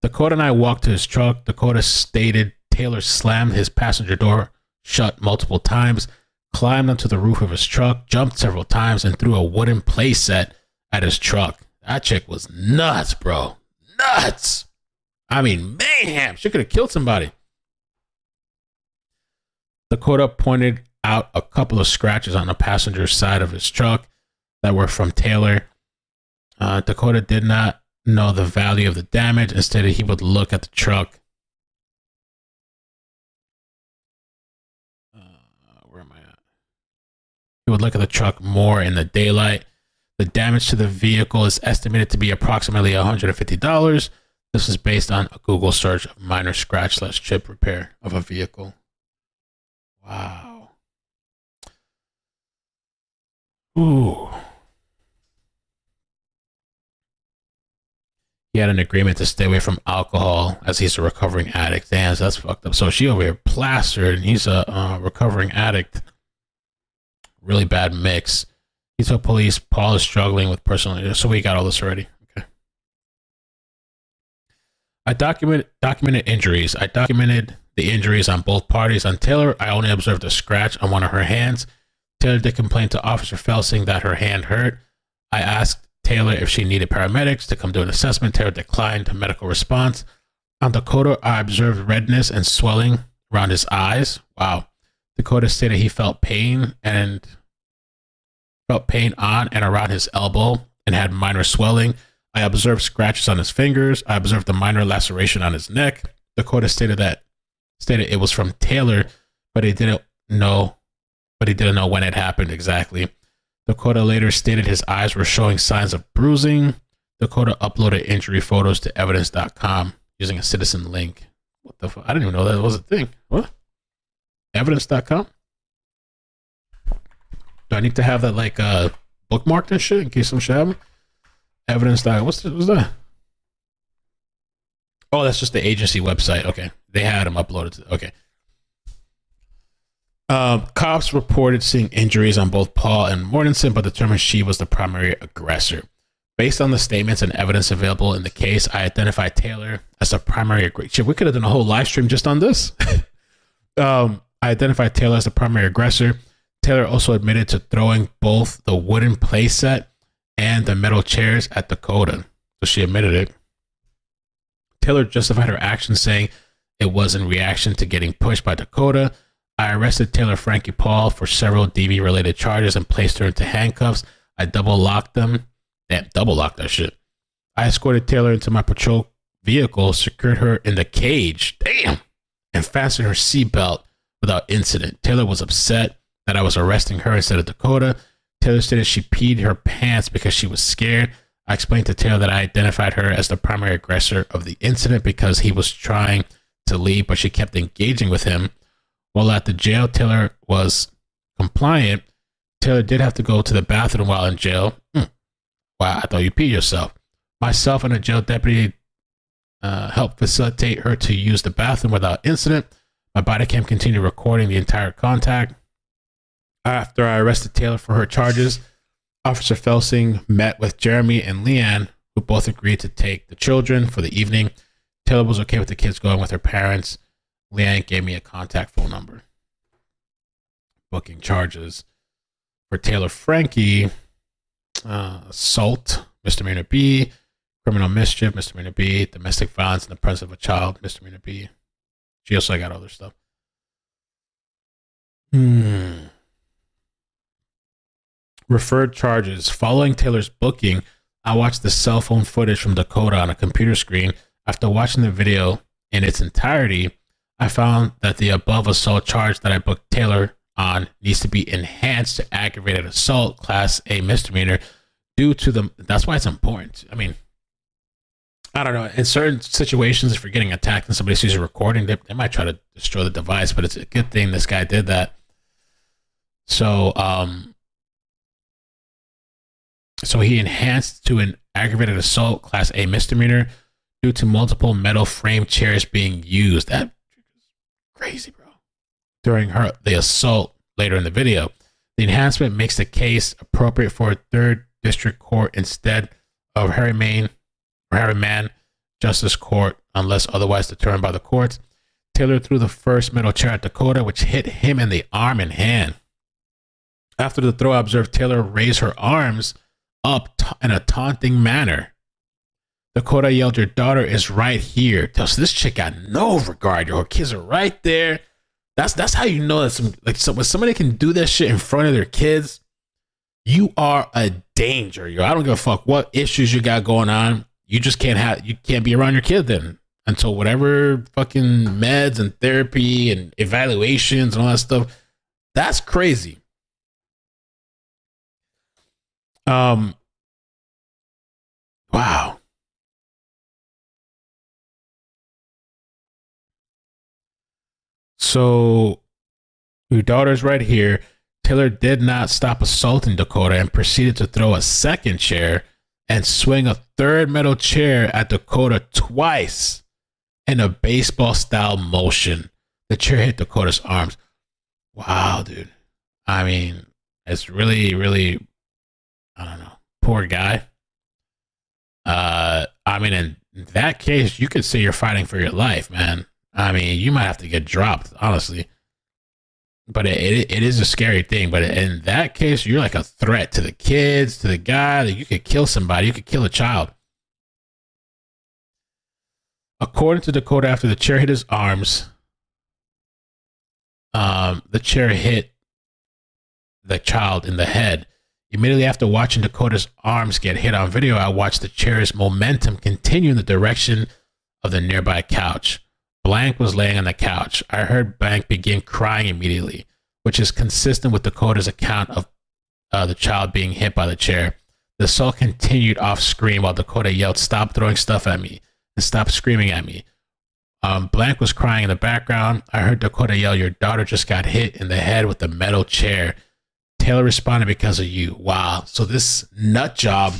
Dakota and I walked to his truck. Dakota stated Taylor slammed his passenger door shut multiple times, climbed onto the roof of his truck, jumped several times, and threw a wooden play set at his truck. That chick was nuts, bro. Nuts. I mean, mayhem. She could have killed somebody. Dakota pointed out a couple of scratches on the passenger side of his truck that were from Taylor. Dakota did not know the value of the damage. Instead, he would look at the truck. Where am I at? He would look at the truck more in the daylight. The damage to the vehicle is estimated to be approximately $150. This is based on a Google search of minor scratch/chip repair of a vehicle. Wow. Ooh. He had an agreement to stay away from alcohol as he's a recovering addict. Damn, that's fucked up. So she over here plastered and he's a recovering addict. Really bad mix. He told police Paul is struggling with personal. So we got all this already. Okay. I documented injuries. I documented the injuries on both parties. On Taylor, I only observed a scratch on one of her hands. Taylor did complain to Officer Fell saying that her hand hurt. I asked Taylor if she needed paramedics to come do an assessment. Taylor declined a medical response. On Dakota, I observed redness and swelling around his eyes. Wow. Dakota stated he felt pain on and around his elbow and had minor swelling. I observed scratches on his fingers. I observed a minor laceration on his neck. Dakota stated it was from Taylor, but he didn't know when it happened exactly. Dakota later stated his eyes were showing signs of bruising. Dakota uploaded injury photos to evidence.com using a citizen link. What the fuck? I didn't even know that was a thing. What? Evidence.com? Do I need to have that like bookmarked and shit in case some shit happens? Evidence.com. What's that? Oh, that's just the agency website. Okay. They had them uploaded. Okay. Cops reported seeing injuries on both Paul and Mortensen, but determined she was the primary aggressor. Based on the statements and evidence available in the case, I identified Taylor as the primary aggressor. We could have done a whole live stream just on this. I identified Taylor as the primary aggressor. Taylor also admitted to throwing both the wooden play set and the metal chairs at Dakota. So she admitted it. Taylor justified her actions, saying it was in reaction to getting pushed by Dakota. I arrested Taylor, Frankie, Paul for several DV-related charges and placed her into handcuffs. I double-locked them. Damn, double-locked that shit. I escorted Taylor into my patrol vehicle, secured her in the cage, damn, and fastened her seatbelt without incident. Taylor was upset that I was arresting her instead of Dakota. Taylor stated she peed her pants because she was scared. I explained to Taylor that I identified her as the primary aggressor of the incident because he was trying to leave, but she kept engaging with him. While at the jail, Taylor was compliant. Taylor did have to go to the bathroom while in jail. Wow, I thought you peed yourself. Myself and a jail deputy helped facilitate her to use the bathroom without incident. My body cam continued recording the entire contact. After I arrested Taylor for her charges, Officer Felsing met with Jeremy and Leanne, who both agreed to take the children for the evening. Taylor was okay with the kids going with her parents. Leanne gave me a contact phone number. Booking charges for Taylor Frankie: assault, misdemeanor B; criminal mischief, misdemeanor B; domestic violence in the presence of a child, misdemeanor B. She also got other stuff. Referred charges. Following Taylor's booking, I watched the cell phone footage from Dakota on a computer screen. After watching the video in its entirety, I found that the above assault charge that I booked Taylor on needs to be enhanced to aggravated assault, class A misdemeanor, due to the, that's why it's important. I mean, I don't know, in certain situations, if you're getting attacked and somebody sees a recording, they might try to destroy the device, but it's a good thing this guy did that. So, so he enhanced to an aggravated assault, class A misdemeanor, due to multiple metal frame chairs being used. That crazy, bro. During the assault later in the video, the enhancement makes the case appropriate for a 3rd district court instead of Harriman Justice Court, unless otherwise determined by the courts. Taylor threw the first metal chair at Dakota, which hit him in the arm and hand. After the throw, I observed Taylor raise her arms up in a taunting manner. Dakota yelled, "Your daughter is right here." So this chick got no regard. Her kids are right there. That's how you know that when somebody can do that shit in front of their kids, you are a danger. Yo, I don't give a fuck what issues you got going on. You just can't be around your kid then until whatever fucking meds and therapy and evaluations and all that stuff. That's crazy. Wow. So your daughter's right here. Taylor did not stop assaulting Dakota and proceeded to throw a second chair and swing a third metal chair at Dakota twice in a baseball style motion. The chair hit Dakota's arms. Wow, dude. I mean, it's really, really, I don't know, poor guy. I mean, in that case, you could say you're fighting for your life, man. I mean, you might have to get dropped, honestly. But it is a scary thing. But in that case, you're like a threat to the kids, to the guy. That you could kill somebody. You could kill a child. According to Dakota, after the chair hit his arms, the chair hit the child in the head. Immediately after watching Dakota's arms get hit on video, I watched the chair's momentum continue in the direction of the nearby couch. Blank was laying on the couch. I heard Blank begin crying immediately, which is consistent with Dakota's account of the child being hit by the chair. The assault continued off screen while Dakota yelled, "Stop throwing stuff at me and stop screaming at me." Blank was crying in the background. I heard Dakota yell, "Your daughter just got hit in the head with a metal chair. Taylor responded, because of you." Wow. So this nut job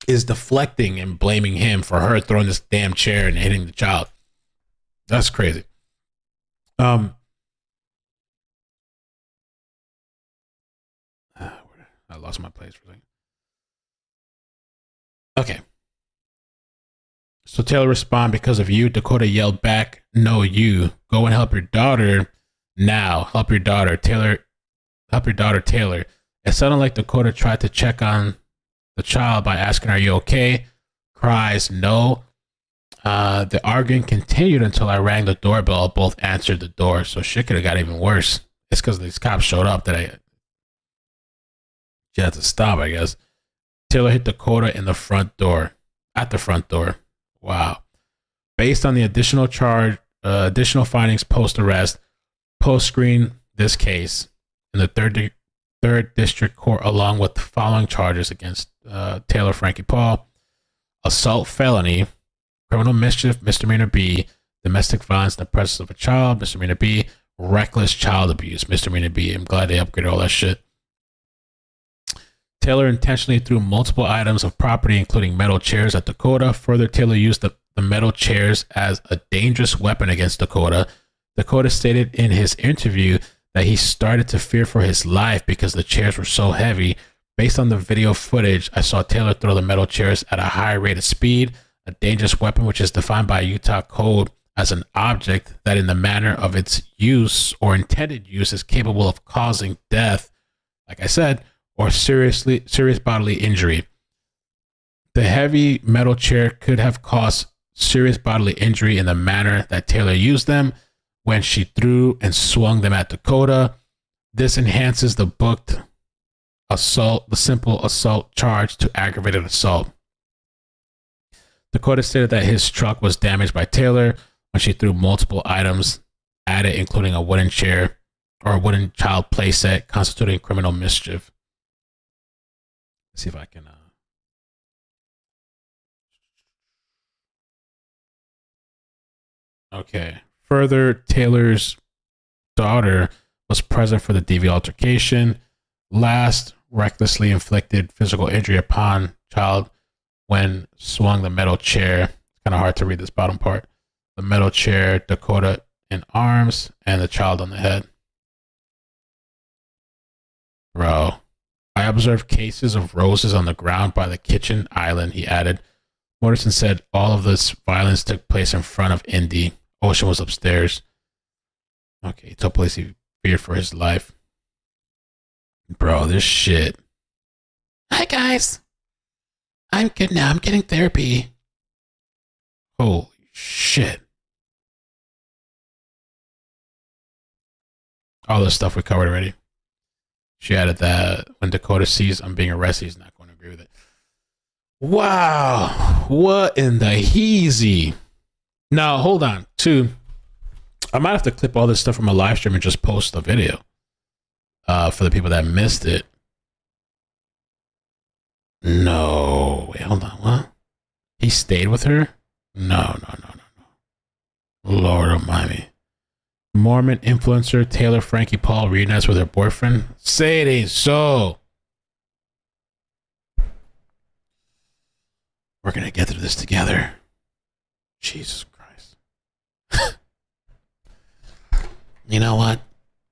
is deflecting and blaming him for her throwing this damn chair and hitting the child. That's crazy. I lost my place for a second. Okay. So Taylor responded, "Because of you." Dakota yelled back, "No, you. Go and help your daughter now. Help your daughter, Taylor. Help your daughter, Taylor." It sounded like Dakota tried to check on the child by asking, "Are you okay?" Cries, "No." The arguing continued until I rang the doorbell. Both answered the door. So shit could have got even worse. It's because these cops showed up that you had to stop, I guess. Taylor hit Dakota in the front door. At the front door. Wow. Based on the additional findings post-arrest, post-screen this case in the third district court, along with the following charges against Taylor Frankie Paul: assault felony, criminal mischief, misdemeanor B, domestic violence in the presence of a child, misdemeanor B, reckless child abuse, misdemeanor B. I'm glad they upgraded all that shit. Taylor intentionally threw multiple items of property, including metal chairs, at Dakota. Further, Taylor used the metal chairs as a dangerous weapon against Dakota. Dakota stated in his interview that he started to fear for his life because the chairs were so heavy. Based on the video footage, I saw Taylor throw the metal chairs at a high rate of speed. A dangerous weapon, which is defined by Utah code as an object that in the manner of its use or intended use is capable of causing death, like I said, or serious bodily injury. The heavy metal chair could have caused serious bodily injury in the manner that Taylor used them when she threw and swung them at Dakota. This enhances the booked the simple assault charge to aggravated assault. Dakota stated that his truck was damaged by Taylor when she threw multiple items at it, including a wooden chair or a wooden child playset, constituting criminal mischief. Let's see if I can. Okay. Further, Taylor's daughter was present for the DV altercation. Last, recklessly inflicted physical injury upon child when swung the metal chair. It's kind of hard to read this bottom part. The metal chair, Dakota in arms, and the child on the head. Bro, I observed cases of roses on the ground by the kitchen island, he added. Mortensen said all of this violence took place in front of Indy. Ocean was upstairs. Okay, he told police he feared for his life. Bro, this shit. Hi, guys. I'm good now. I'm getting therapy. Holy shit. All this stuff we covered already. She added that when Dakota sees I'm being arrested, he's not going to agree with it. Wow. What in the heezy? Now, hold on. I might have to clip all this stuff from a live stream and just post the video for the people that missed it. No. Wait, hold on. What? He stayed with her? No. Lord Almighty. Mormon influencer Taylor Frankie Paul reunites with her boyfriend. Say it ain't so. We're going to get through this together. Jesus Christ. You know what?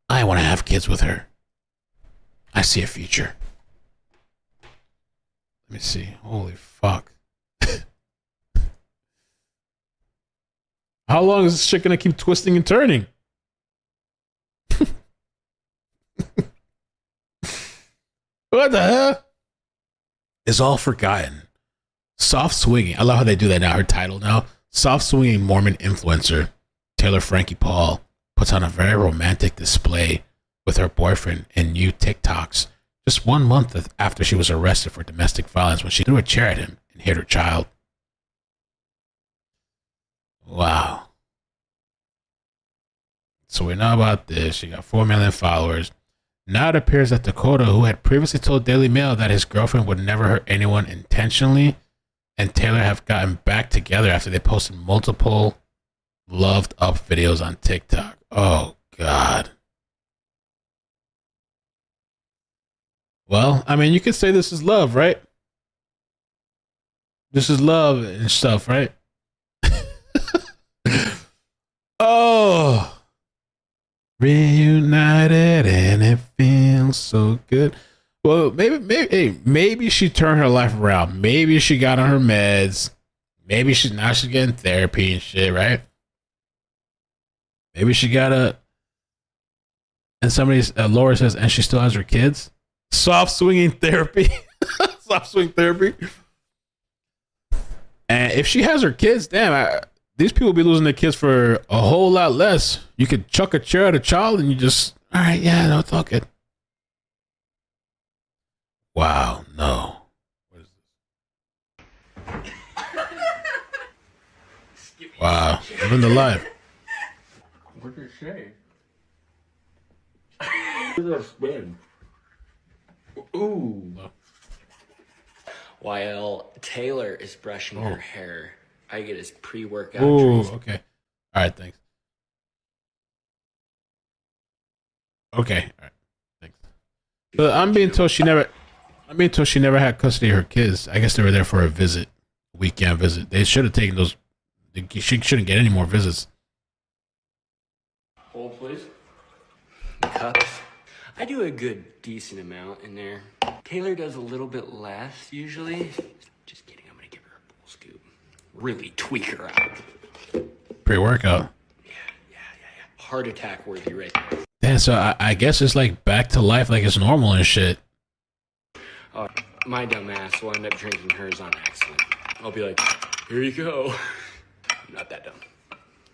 I want to have kids with her. I see a future. Let me see. Holy fuck. How long is this shit going to keep twisting and turning? What the hell? It's all forgotten. Soft swinging. I love how they do that now. Her title now. Soft swinging Mormon influencer Taylor Frankie Paul puts on a very romantic display with her boyfriend in new TikToks just 1 month after she was arrested for domestic violence when she threw a chair at him and hit her child. Wow. So we know about this. She got 4 million followers. Now it appears that Dakota, who had previously told Daily Mail that his girlfriend would never hurt anyone intentionally, and Taylor have gotten back together after they posted multiple loved up videos on TikTok. Oh, God. Well, I mean, you could say this is love, right? This is love and stuff, right? Oh. Reunited and it feels so good. Well, maybe she turned her life around. Maybe she got on her meds. Maybe she's getting therapy and shit, right? Maybe she got and somebody's Laura says, and she still has her kids. Soft swinging therapy. Soft swing therapy. And if she has her kids, damn, these people be losing their kids for a whole lot less. You could chuck a chair at a child and you just, all right, yeah, no, it's all good. Wow, no. What is this? Wow, living the life. What did it say? Look at that spin. Ooh. While Taylor is brushing her hair, I get his pre-workout. Ooh, okay. All right, thanks. Okay, all right, thanks. So I'm being told she never had custody of her kids. I guess they were there for a visit, a weekend visit. They should have taken those. She shouldn't get any more visits. Hold, please. Cups. I do a good, decent amount in there. Taylor does a little bit less usually. Just kidding. I'm gonna give her a full scoop. Really tweak her out. Pre-workout. Yeah. Heart attack worthy right there. Yeah, so I guess it's like back to life, like it's normal and shit. My dumb ass will end up drinking hers on accident. I'll be like, here you go. I'm not that dumb.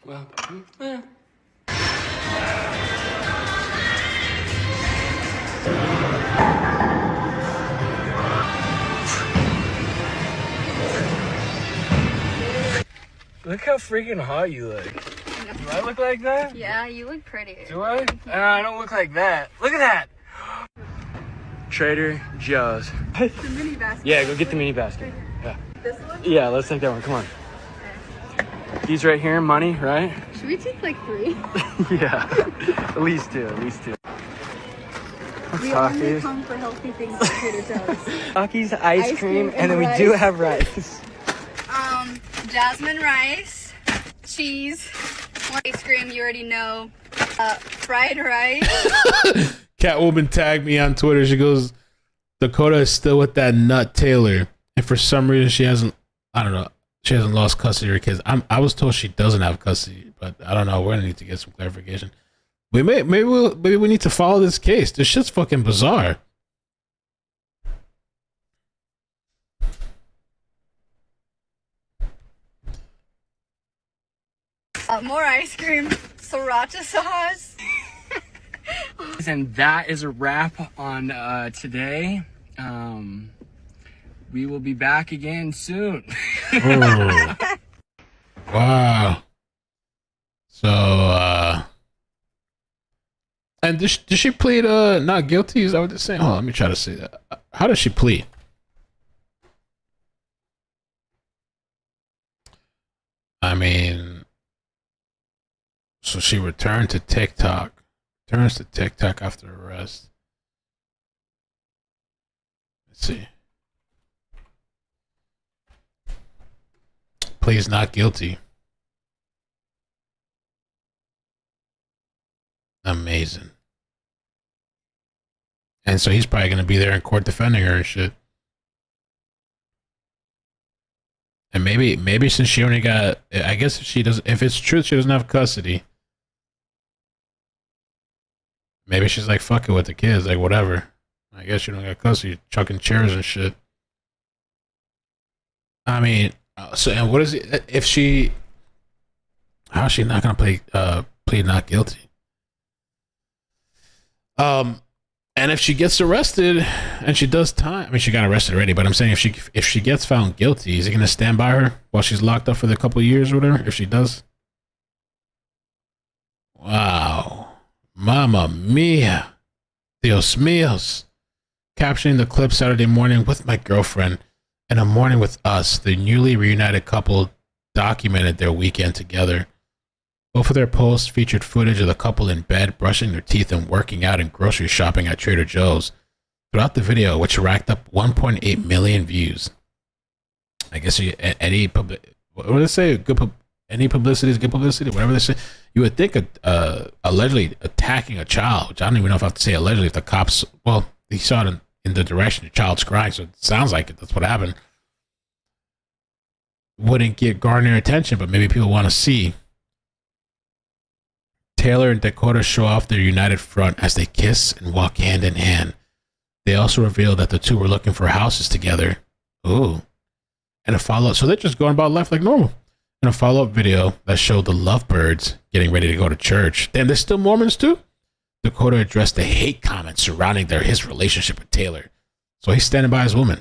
Well, Look how freaking hot you look. Do I look like that? Yeah, you look pretty. Do I? I don't look like that. Look at that. Trader Joe's. The mini basket. Yeah, go get the mini basket. Yeah. This one? Yeah, let's take that one. Come on. These right here, money, right? Should we take like 3? Yeah. At least 2. We only come for healthy things at Trader Joe's. Takis, ice cream, and then we do have rice. Jasmine rice, cheese, ice cream, you already know, fried rice. Catwoman tagged me on Twitter. She goes, Dakota is still with that nut Taylor, and for some reason she hasn't lost custody of her kids. I was told she doesn't have custody, but I don't know. We're gonna need to get some clarification. Maybe we need to follow this case. This shit's fucking bizarre. More ice cream, sriracha sauce. And that is a wrap on today. We will be back again soon. Oh. Wow. So, and did she plead not guilty? Is that what they're saying? Hold on, let me try to say that. How does she plead? I mean, so she returned to TikTok. Returns to TikTok after arrest. Let's see. Pleads not guilty. Amazing. And so he's probably going to be there in court defending her and shit. And maybe since she only got, I guess if it's true she doesn't have custody, maybe she's like, fuck it with the kids, like whatever. I guess you don't got custody, chucking chairs and shit. I mean, so, and what is it, if she, how is she not going to plead not guilty? And if she gets arrested and she does time, I mean, she got arrested already, but I'm saying if she gets found guilty, is he going to stand by her while she's locked up for the couple of years or whatever? If she does, wow, Mamma mia, Dios míos. Capturing the clip Saturday morning with my girlfriend and a morning with us, the newly reunited couple documented their weekend together. Both of their posts featured footage of the couple in bed, brushing their teeth and working out and grocery shopping at Trader Joe's. Throughout the video, which racked up 1.8 million views. I guess any what do they say? Any publicity is good publicity, whatever they say. You would think allegedly attacking a child, which I don't even know if I have to say allegedly, if the cops, well, he saw it in the direction the child's crying, so it sounds like that's what happened. Wouldn't garner attention, but maybe people want to see. Taylor and Dakota show off their united front as they kiss and walk hand in hand. They also reveal that the two were looking for houses together. Ooh. And a follow-up. So they're just going about life like normal. And a follow-up video that showed the lovebirds getting ready to go to church. Damn, they're still Mormons too? Dakota addressed the hate comments surrounding his relationship with Taylor. So he's standing by his woman.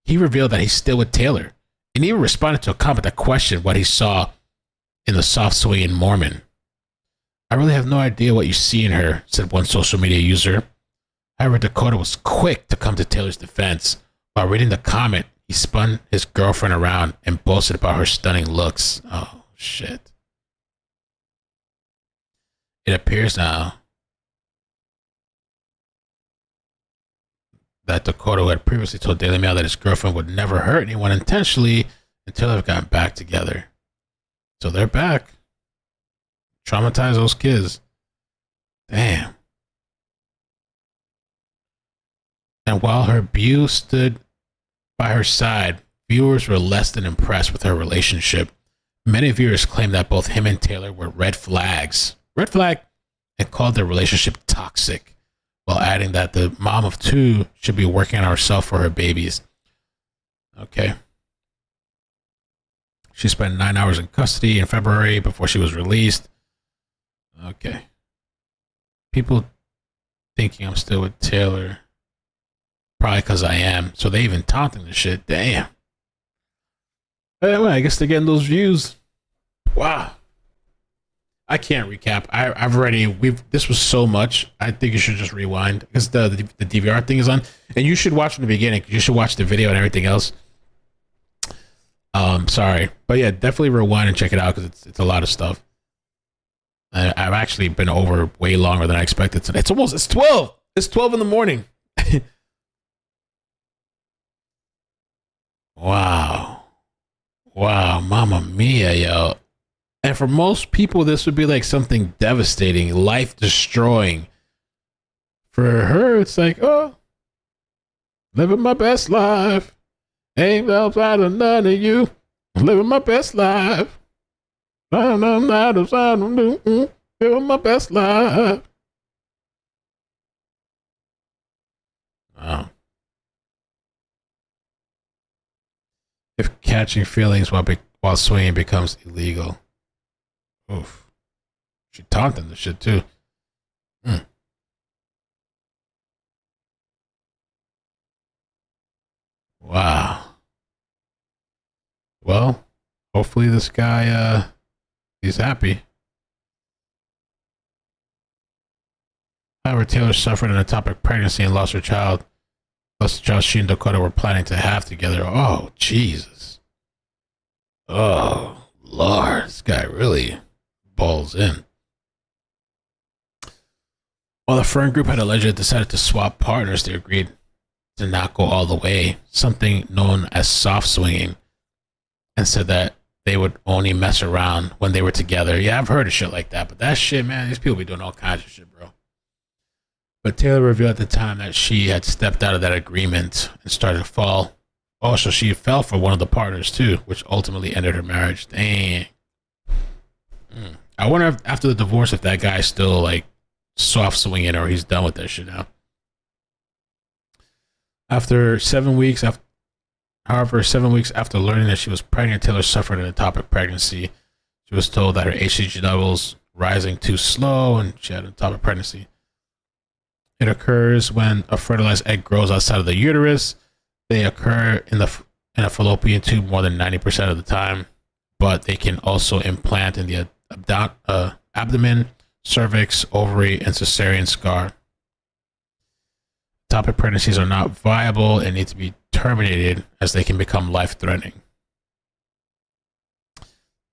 He revealed that he's still with Taylor. And even responded to a comment that questioned what he saw in the soft swinging Mormon. I really have no idea what you see in her, said one social media user. However, Dakota was quick to come to Taylor's defense. While reading the comment, he spun his girlfriend around and boasted about her stunning looks. Oh, shit. It appears now that Dakota, who had previously told Daily Mail that his girlfriend would never hurt anyone intentionally until they've gotten back together. So they're back. Traumatize those kids. Damn. And while her beau stood by her side, viewers were less than impressed with her relationship. Many viewers claimed that both him and Taylor were red flags. Red flag, and called their relationship toxic, while adding that the mom of two should be working on herself for her babies. Okay. She spent 9 hours in custody in February before she was released. Okay. People thinking I'm still with Taylor. Probably because I am. So they even taunting the shit. Damn. Well, I guess they're getting those views. Wow. I can't recap. I've already this was so much. I think you should just rewind because the DVR thing is on, and you should watch from the beginning. You should watch the video and everything else. Sorry, but yeah, definitely rewind and check it out because it's a lot of stuff. I've actually been over way longer than I expected today. It's 12. It's 12 in the morning. Wow, Mamma Mia, yo. And for most people, this would be like something devastating, life destroying. For her, it's like, oh, living my best life. Ain't outside of none of you. Living my best life. I'm not outside of you. Living my best life. Wow. If catching feelings while swinging becomes illegal. Oof. She taunting the shit too. Wow. Well, hopefully this guy, he's happy. However, Taylor suffered an ectopic pregnancy and lost her child. Lost the child she and Dakota were planning to have together. Oh, Jesus. Oh, Lord. This guy really balls in. While the friend group had allegedly decided to swap partners, they agreed to not go all the way, something known as soft swinging, and said that they would only mess around when they were together. Yeah, I've heard of shit like that, but that shit, man, these people be doing all kinds of shit, bro. But Taylor revealed at the time that she had stepped out of that agreement and started to fall. Also, she fell for one of the partners too, which ultimately ended her marriage. Dang. I wonder if after the divorce, if that guy's still like soft swinging or he's done with that shit now. However, 7 weeks after learning that she was pregnant, Taylor suffered an ectopic pregnancy. She was told that her HCG levels rising too slow and she had an ectopic pregnancy. It occurs when a fertilized egg grows outside of the uterus. They occur in a fallopian tube more than 90% of the time, but they can also implant in the abdomen, cervix, ovary, and cesarean scar. Ectopic pregnancies are not viable and need to be terminated as they can become life-threatening.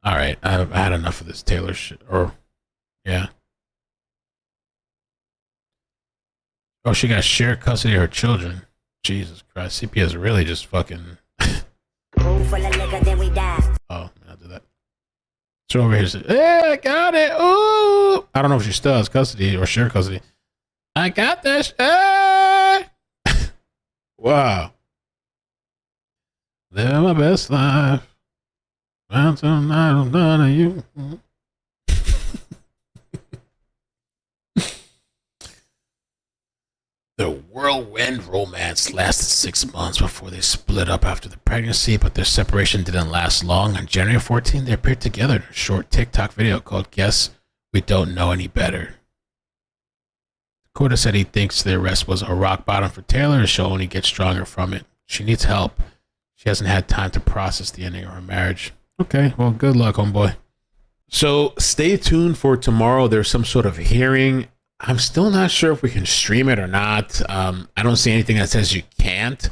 All right, I've had enough of this Taylor shit. Yeah. Oh, she got shared custody of her children. Jesus Christ, CP is really just fucking. Oh, I'll do that. So over here says, "Hey, I got it." Ooh, I don't know if she still has custody or shared custody. I got this. Hey! Wow. Living my best life. I'm none of you. Their whirlwind romance lasted 6 months before they split up after the pregnancy, but their separation didn't last long. On January 14, they appeared together in a short TikTok video called Guess We Don't Know Any Better. Dakota said he thinks the arrest was a rock bottom for Taylor and she'll only get stronger from it. She needs help. She hasn't had time to process the ending of her marriage. Okay, well, good luck, homeboy. So stay tuned for tomorrow. There's some sort of hearing. I'm still not sure if we can stream it or not. I don't see anything that says you can't.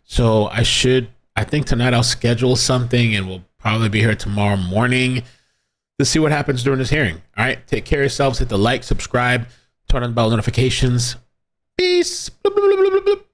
So I think tonight I'll schedule something and we'll probably be here tomorrow morning to see what happens during this hearing. All right, take care of yourselves. Hit the like, subscribe, turn on the bell notifications. Peace. Bloop, bloop, bloop, bloop, bloop.